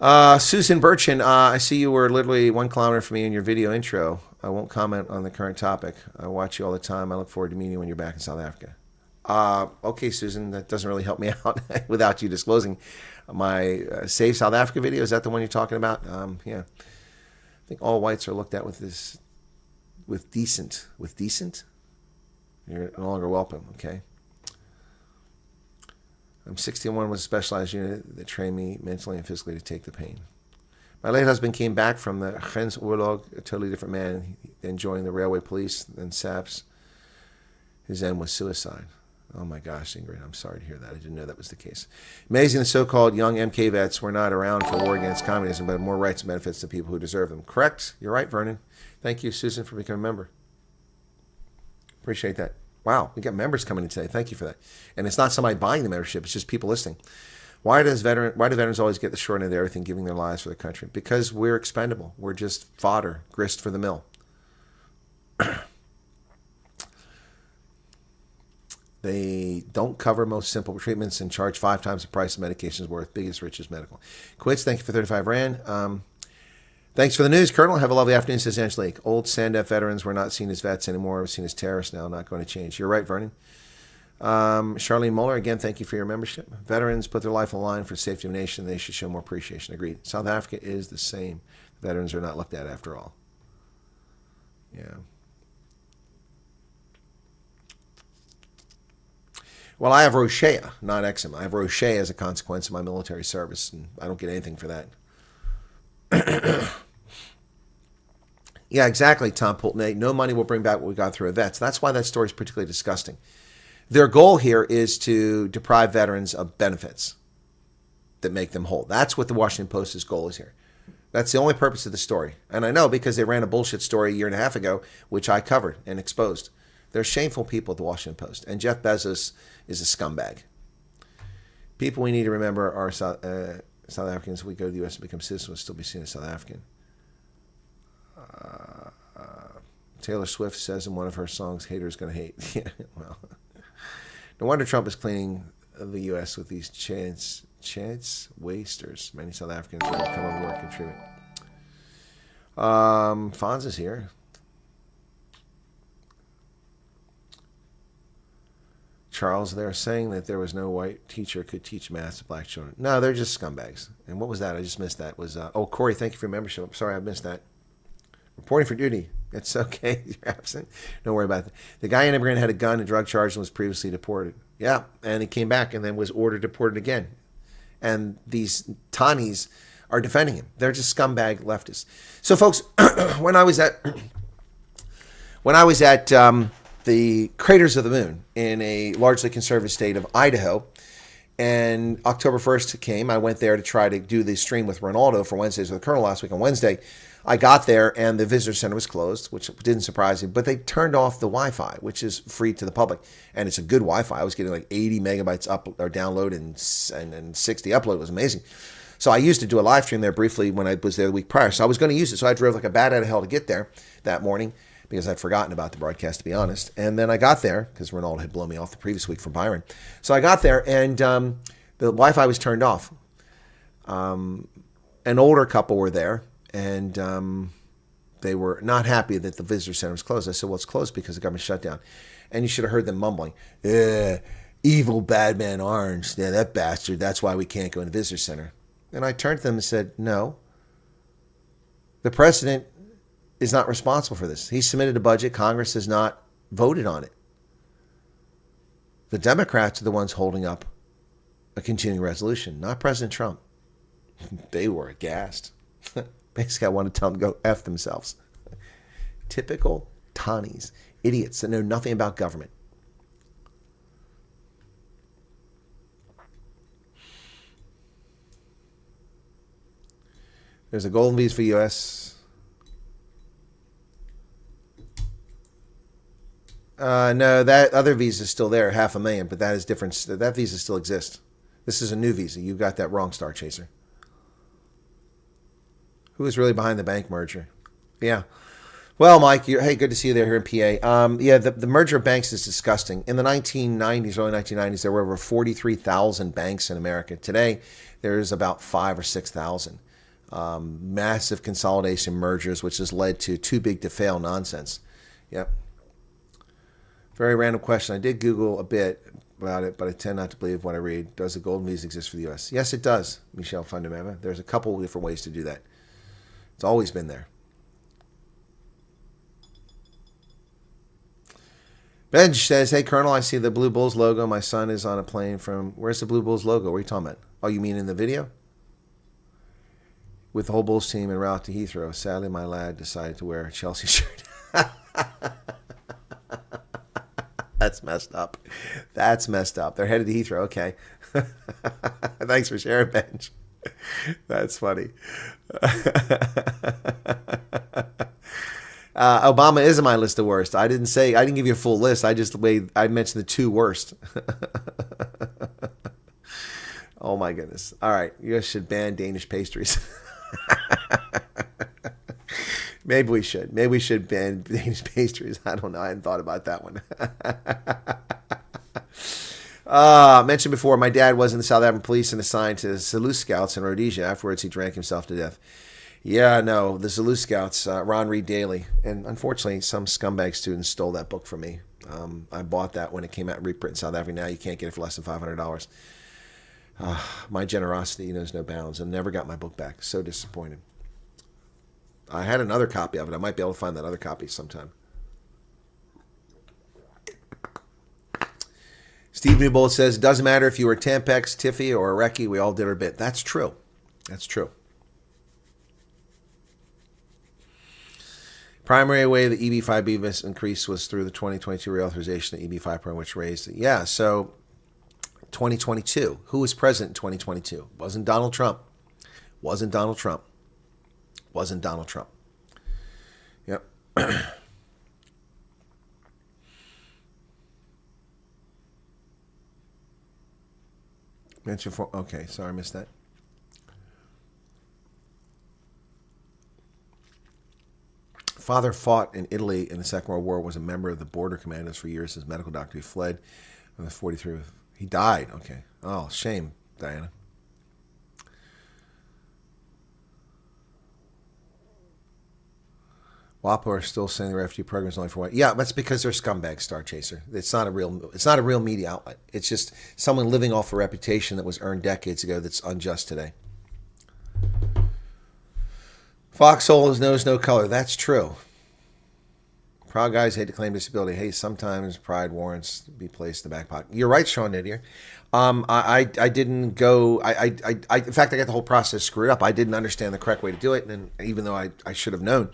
Susan Burchin, I see you were literally 1 kilometer from me in your video intro. I won't comment on the current topic. I watch you all the time. I look forward to meeting you when you're back in South Africa. Okay, Susan, that doesn't really help me out without you disclosing my Save South Africa video. Is that the one you're talking about? Yeah. I think all whites are looked at with decent. You're no longer welcome, okay? I'm 61, was a specialized unit that trained me mentally and physically to take the pain. My late husband came back from the Grensoorlog, a totally different man, enjoying the railway police and SAPs. His end was suicide. Oh my gosh, Ingrid, I'm sorry to hear that. I didn't know that was the case. Amazing the so-called young MK vets were not around for war against communism, but have more rights and benefits to people who deserve them. Correct. You're right, Vernon. Thank you, Susan, for becoming a member. Appreciate that. Wow, we got members coming in today. Thank you for that. And it's not somebody buying the membership. It's just people listening. Why do veterans always get the short end of everything, giving their lives for the country? Because we're expendable. We're just fodder, grist for the mill. They don't cover most simple treatments and charge 5 times the price of medications worth. Biggest, richest medical. Quits, thank you for 35 Rand. Thanks for the news, Colonel. Have a lovely afternoon, says Angelique. Old SANDF veterans were not seen as vets anymore. We're seen as terrorists now. Not going to change. You're right, Vernon. Charlene Muller, again, thank you for your membership. Veterans put their life on the line for the safety of the nation. They should show more appreciation. Agreed. South Africa is the same. Veterans are not looked at after all. Yeah. Well, I have rosacea, not eczema. I have rosacea as a consequence of my military service, and I don't get anything for that. Yeah, exactly, Tom Pultenay. No money will bring back what we got through our vets. That's why that story is particularly disgusting. Their goal here is to deprive veterans of benefits that make them whole. That's what the Washington Post's goal is here. That's the only purpose of the story. And I know because they ran a bullshit story a year and a half ago, which I covered and exposed. They're shameful people at the Washington Post. And Jeff Bezos is a scumbag. People we need to remember are South Africans. If we go to the U.S. and become citizens, we'll still be seen as South African. Taylor Swift says in one of her songs, haters gonna hate. Yeah, well, no wonder Trump is cleaning the U.S. with these chance wasters. Many South Africans will come over work and contribute. Fonz is here. Charles, they're saying that there was no white teacher could teach math to black children. No, they're just scumbags. And what was that? I just missed that. Was Corey, thank you for your membership. I'm sorry I missed that. Reporting for duty. It's okay. You're absent. Don't worry about it. The guy in immigrant had a gun and drug charge and was previously deported. Yeah, and he came back and then was ordered deported again. And these Tanis are defending him. They're just scumbag leftists. So, folks, when I was at the Craters of the Moon in a largely conservative state of Idaho, and October 1st came, I went there to try to do the stream with Ronaldo for Wednesdays with the Colonel last week on Wednesday. I got there and the visitor center was closed, which didn't surprise me, but they turned off the Wi-Fi, which is free to the public, and it's a good Wi-Fi. I was getting like 80 megabytes up or download and 60 upload. It was amazing. So I used to do a live stream there briefly when I was there the week prior, so I was going to use it. So I drove like a bat out of hell to get there that morning because I'd forgotten about the broadcast, to be honest. And then I got there because Ronaldo had blown me off the previous week from Byron. So I got there and the Wi-Fi was turned off. An older couple were there. And they were not happy that the visitor center was closed. I said, well, it's closed because the government shut down. And you should have heard them mumbling, evil bad man Orange, yeah, that bastard, that's why we can't go in the visitor center. And I turned to them and said, no, the president is not responsible for this. He submitted a budget. Congress has not voted on it. The Democrats are the ones holding up a continuing resolution, not President Trump. They were aghast. Basically, I want to tell them to go F themselves. Typical Tanis, idiots that know nothing about government. There's a golden visa for U.S. No, that other visa is still there, 500,000, but that is different. That visa still exists. This is a new visa. You got that wrong, Star Chaser. Who is really behind the bank merger? Yeah. Well, Mike, hey, good to see you there here in PA. Yeah, the merger of banks is disgusting. In the 1990s, early 1990s, there were over 43,000 banks in America. Today, there's about 5,000 or 6,000. Massive consolidation mergers, which has led to too big to fail nonsense. Yep. Very random question. I did Google a bit about it, but I tend not to believe what I read. Does a golden visa exist for the U.S.? Yes, it does, Michelle Fundameva. There's a couple of different ways to do that. It's always been there. Benj says, hey, Colonel, I see the Blue Bulls logo. My son is on a plane from... Where's the Blue Bulls logo? What are you talking about? Oh, you mean in the video? with the whole Bulls team en route to Heathrow. Sadly, my lad decided to wear a Chelsea shirt. That's messed up. That's messed up. They're headed to Heathrow. Okay. Thanks for sharing, Benj. That's funny. Obama is on my list of worst. I didn't give you a full list. I mentioned the 2 worst. Oh my goodness. All right. You guys should ban Danish pastries. Maybe we should. Maybe we should ban Danish pastries. I don't know. I hadn't thought about that one. Mentioned before, my dad was in the South African police and assigned to Zulu Scouts in Rhodesia. Afterwards, he drank himself to death. Yeah, no, the Zulu Scouts, Ron Reed Daly. And unfortunately, some scumbag students stole that book from me. I bought that when it came out in reprint in South Africa. Now you can't get it for less than $500. My generosity knows no bounds, and never got my book back. So disappointed. I had another copy of it. I might be able to find that other copy sometime. Steve Newbold says, it doesn't matter if you were Tampax, Tiffy, or a Recce, we all did our bit. That's true. That's true. Primary way the EB-5B increase was through the 2022 reauthorization of the EB-5 program, which raised it. Yeah, so 2022. Who was president in 2022? Wasn't Donald Trump. Wasn't Donald Trump. Wasn't Donald Trump. Yep. Mention for, okay, sorry, I missed that. Father fought in Italy in the Second World War, was a member of the border commandos for years as medical doctor. He fled when he was 43. He died. Okay. Oh, shame, Diana. WAPO are still saying the refugee program is only for white. Yeah, that's because they're scumbags, Star Chaser. It's not a real media outlet. It's just someone living off a reputation that was earned decades ago that's unjust today. Foxhole knows no color. That's true. Proud guys hate to claim disability. Hey, sometimes pride warrants to be placed in the back pocket. You're right, Sean Didier. I didn't go. In fact, I got the whole process screwed up. I didn't understand the correct way to do it, and even though I should have known.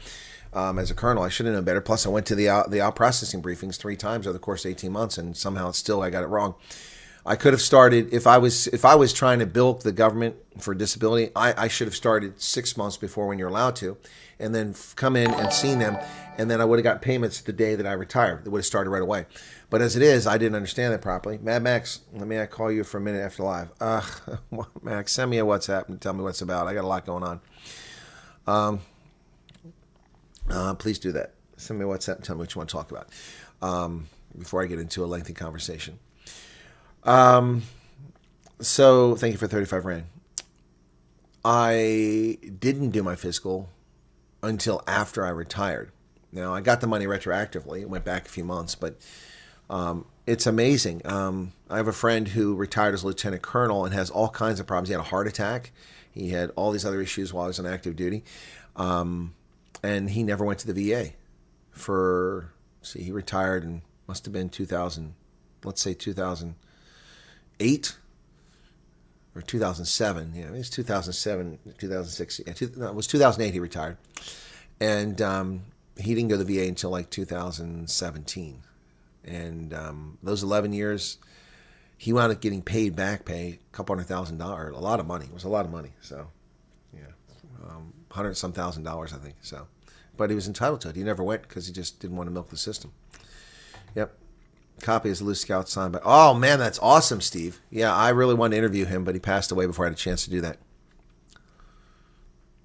As a colonel, I should have known better. Plus, I went to the out processing briefings 3 times over the course of 18 months, and somehow I got it wrong. I could have started if I was trying to bilk the government for disability. I should have started 6 months before when you're allowed to, and then come in and seen them, and then I would have got payments the day that I retired. It would have started right away. But as it is, I didn't understand that properly. Mad Max, let me call you for a minute after live. Max, send me a WhatsApp and tell me what's about. I got a lot going on. Please do that. Send me a WhatsApp and tell me what you want to talk about before I get into a lengthy conversation. So thank you for 35 Rand. I didn't do my physical until after I retired. Now, I got the money retroactively. It went back a few months, but it's amazing. I have a friend who retired as a lieutenant colonel and has all kinds of problems. He had a heart attack. He had all these other issues while he was on active duty. And he never went to the VA he retired in, must have been 2000, let's say 2008 or 2007. Yeah, it was 2007, 2006. Yeah, it was 2008 he retired. And he didn't go to the VA until like 2017. And those 11 years, he wound up getting paid back pay, $200,000, a lot of money. It was a lot of money. So, yeah, $100-some thousand, I think. So, but he was entitled to it. He never went because he just didn't want to milk the system. Yep. Copy is Loose Scout signed by. Oh man, that's awesome, Steve. Yeah, I really wanted to interview him, but he passed away before I had a chance to do that.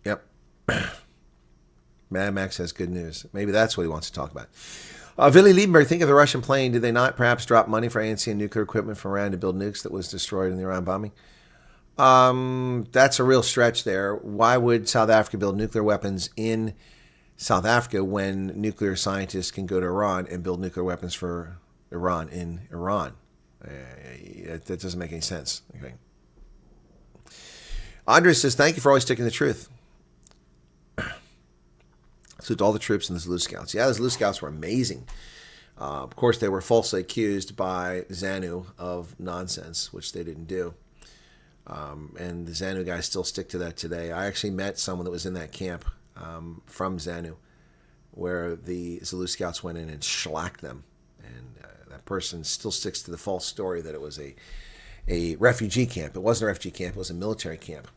Yep. Mad Max has good news. Maybe that's what he wants to talk about. Willy Liebenberg, think of the Russian plane. Did they not perhaps drop money for ANC and nuclear equipment from Iran to build nukes that was destroyed in the Iran bombing? That's a real stretch there. Why would South Africa build nuclear weapons in South Africa when nuclear scientists can go to Iran and build nuclear weapons for Iran in Iran? That doesn't make any sense. Okay. Andre says, thank you for always sticking to the truth. So to all the troops and the Zulu Scouts. Yeah, the Zulu Scouts were amazing. Of course, they were falsely accused by ZANU of nonsense, which they didn't do. And the ZANU guys still stick to that today. I actually met someone that was in that camp from ZANU, where the Zulu Scouts went in and shellacked them. And that person still sticks to the false story that it was a refugee camp. It wasn't a refugee camp. It was a military camp.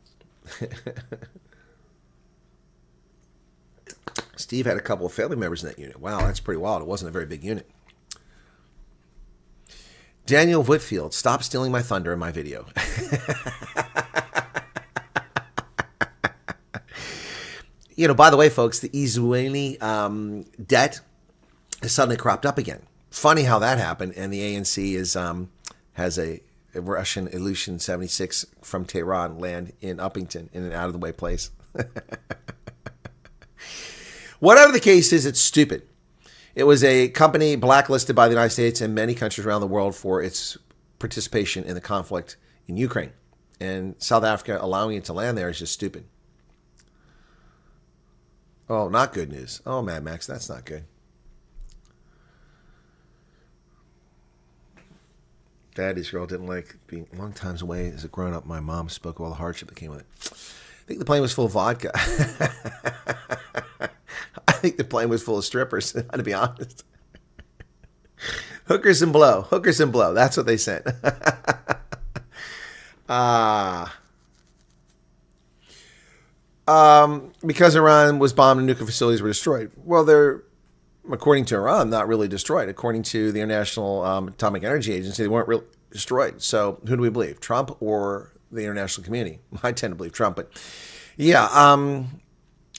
Steve had a couple of family members in that unit. Wow, that's pretty wild. It wasn't a very big unit. Daniel Whitfield, stop stealing my thunder in my video. You know, by the way, folks, the Israeli debt has suddenly cropped up again. Funny how that happened. And the ANC has a Russian Ilyushin 76 from Tehran land in Uppington in an out-of-the-way place. Whatever the case is, it's stupid. It was a company blacklisted by the United States and many countries around the world for its participation in the conflict in Ukraine. And South Africa allowing it to land there is just stupid. Oh, not good news. Oh, Mad Max, that's not good. Dad, Israel didn't like being long times away. As a grown-up, my mom spoke of all the hardship that came with it. I think the plane was full of vodka. I think the plane was full of strippers, to be honest. Hookers and blow. Hookers and blow. That's what they sent. Because Iran was bombed and nuclear facilities were destroyed. Well, they're, according to Iran, not really destroyed. According to the International Atomic Energy Agency, they weren't really destroyed. So who do we believe, Trump or the international community? I tend to believe Trump, but yeah,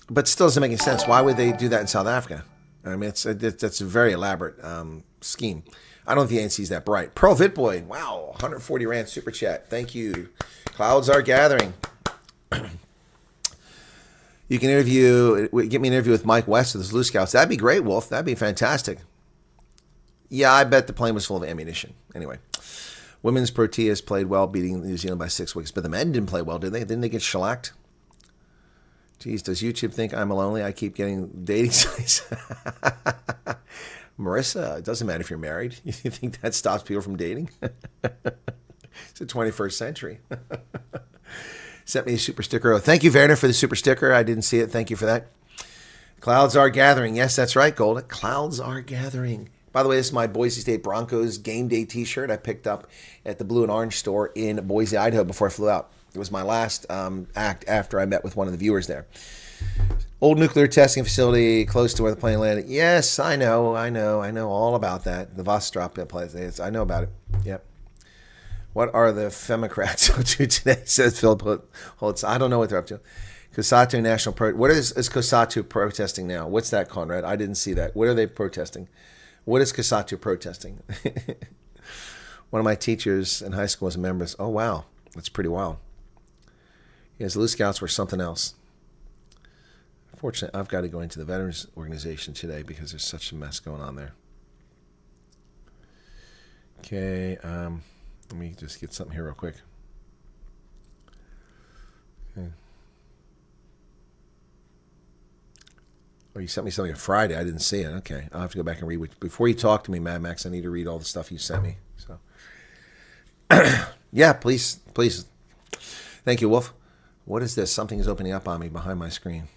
but still doesn't make any sense. Why would they do that in South Africa? I mean, that's a very elaborate scheme. I don't think the ANC is that bright. Pearl Vitboy, wow, 140 Rand super chat. Thank you. Clouds are gathering. You can get me an interview with Mike West of the Zulu Scouts. That'd be great, Wolf. That'd be fantastic. Yeah, I bet the plane was full of ammunition. Anyway, women's Proteas played well, beating New Zealand by 6 wickets. But the men didn't play well, did they? Didn't they get shellacked? Geez, does YouTube think I'm lonely? I keep getting dating sites. Marissa, it doesn't matter if you're married. You think that stops people from dating? It's the 21st century. Sent me a super sticker. Oh, thank you, Werner, for the super sticker. I didn't see it. Thank you for that. Clouds are gathering. Yes, that's right, Golden. Clouds are gathering. By the way, this is my Boise State Broncos game day t-shirt I picked up at the Blue and Orange store in Boise, Idaho before I flew out. It was my last act after I met with one of the viewers there. Old nuclear testing facility close to where the plane landed. Yes, I know all about that. The Vostrop place. I know about it. Yep. What are the Femocrats up to today? Says Philip Holtz. I don't know what they're up to. COSATU National What is COSATU protesting now? What's that, Conrad? I didn't see that. What are they protesting? What is COSATU protesting? One of my teachers in high school was a member. Oh, wow. That's pretty wild. Yes, Zulu Scouts were something else. Unfortunately, I've got to go into the Veterans Organization today because there's such a mess going on there. Okay, let me just get something here real quick. Okay. Oh, you sent me something on Friday. I didn't see it. Okay, I'll have to go back and read. Before you talk to me, Mad Max, I need to read all the stuff you sent me. So, yeah, please. Thank you, Wolf. What is this? Something is opening up on me behind my screen.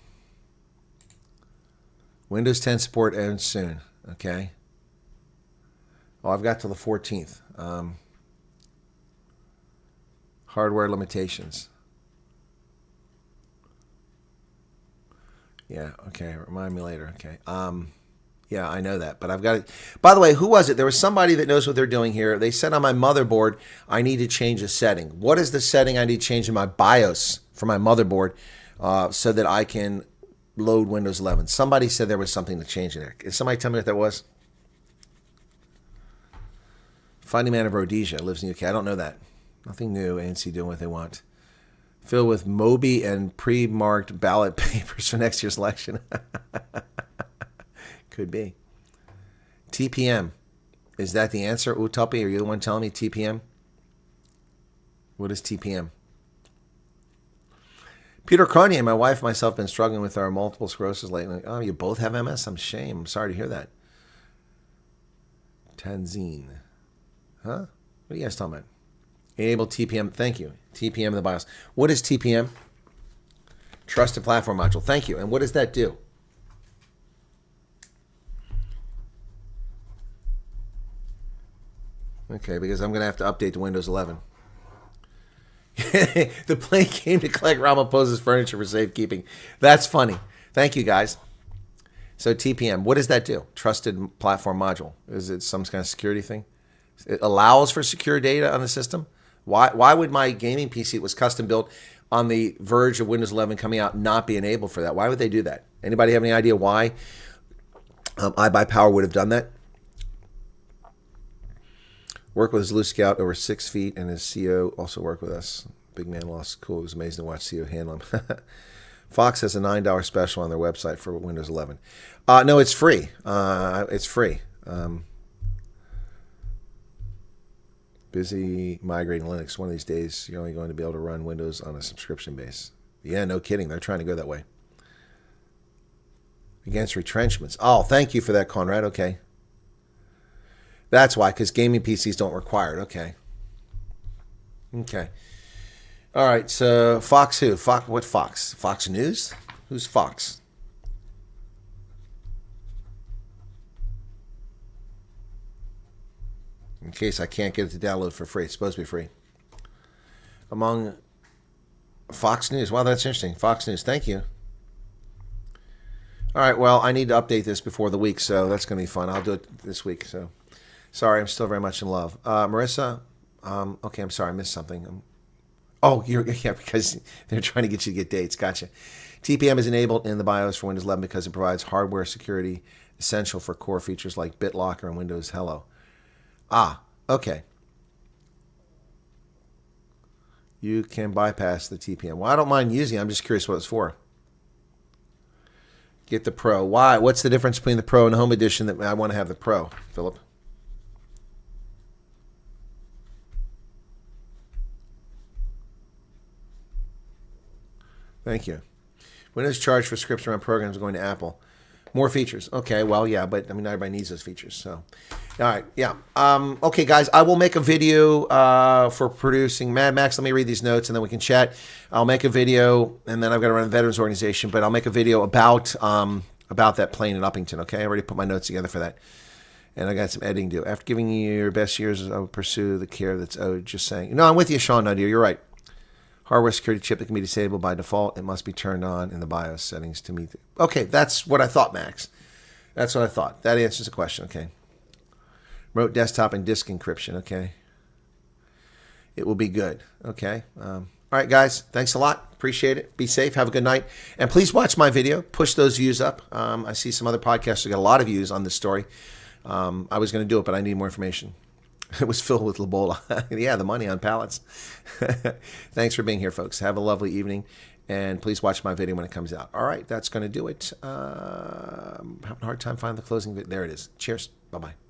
Windows 10 support ends soon. Okay. Oh, I've got till the 14th. Hardware limitations. Yeah, okay. Remind me later. Okay. Yeah, I know that, but I've got it. By the way, who was it? There was somebody that knows what they're doing here. They said on my motherboard, I need to change a setting. What is the setting I need to change in my BIOS for my motherboard so that I can load Windows 11? Somebody said there was something to change in there. Can somebody tell me what that was? Finding Man of Rhodesia lives in the UK. I don't know that. Nothing new. ANC doing what they want. Filled with Moby and pre-marked ballot papers for next year's election. Could be. TPM. Is that the answer? Utopi, are you the one telling me TPM? What is TPM? Peter Cronier, my wife and myself have been struggling with our multiple sclerosis lately. Oh, you both have MS? I'm ashamed. I'm sorry to hear that. Tanzine. Huh? What are you guys talking about? Enable TPM. Thank you. TPM in the BIOS. What is TPM? Trusted Platform Module. Thank you. And what does that do? Okay, because I'm going to have to update to Windows 11. The plane came to collect Ramaphosa's furniture for safekeeping. That's funny. Thank you, guys. So TPM, what does that do? Trusted Platform Module. Is it some kind of security thing? It allows for secure data on the system? Why would my gaming PC that was custom built on the verge of Windows 11 coming out not be enabled for that? Why would they do that? Anybody have any idea why iBuyPower would have done that? Worked with his Loose Scout over 6 feet, and his CO also worked with us. Big man lost. Cool. It was amazing to watch CO handle him. Fox has a $9 special on their website for Windows 11. No, it's free. It's free. Busy migrating Linux. One of these days, you're only going to be able to run Windows on a subscription base. Yeah, no kidding. They're trying to go that way. Against retrenchments. Oh, thank you for that, Conrad. Okay. That's why, because gaming PCs don't require it. Okay. Okay. All right, so Fox who? What Fox? Fox News? Who's Fox? In case I can't get it to download for free. It's supposed to be free. Among Fox News. Wow, that's interesting. Fox News. Thank you. All right, well, I need to update this before the week, so that's going to be fun. I'll do it this week. So, sorry, I'm still very much in love. Marissa, okay, I'm sorry, I missed something. Yeah, because they're trying to get you to get dates. Gotcha. TPM is enabled in the BIOS for Windows 11 because it provides hardware security essential for core features like BitLocker and Windows Hello. Ah, okay. You can bypass the TPM. Well, I don't mind using it. I'm just curious what it's for. Get the Pro. Why? What's the difference between the Pro and the Home Edition that I want to have the Pro, Philip? Thank you. Windows charge for scripts around programs going to Apple. More features. Okay, well, yeah, but I mean, not everybody needs those features. So, all right, yeah. Okay, guys, I will make a video for producing. Mad Max, let me read these notes, and then we can chat. I'll make a video, and then I've got to run a veterans organization, but I'll make a video about that plane in Uppington, okay? I already put my notes together for that, and I got some editing to do. After giving you your best years, I will pursue the care that's owed. Just saying. No, I'm with you, Sean Nadir. You're right. Hardware security chip that can be disabled by default. It must be turned on in the BIOS settings to meet. Okay, that's what I thought, Max. That's what I thought. That answers the question. Okay. Remote desktop and disk encryption. Okay. It will be good. Okay. All right, guys. Thanks a lot. Appreciate it. Be safe. Have a good night. And please watch my video. Push those views up. I see some other podcasts that got a lot of views on this story. I was going to do it, but I need more information. It was filled with Lobola. Yeah, the money on pallets. Thanks for being here, folks. Have a lovely evening. And please watch my video when it comes out. All right, that's going to do it. I'm having a hard time finding the closing. There it is. Cheers. Bye-bye.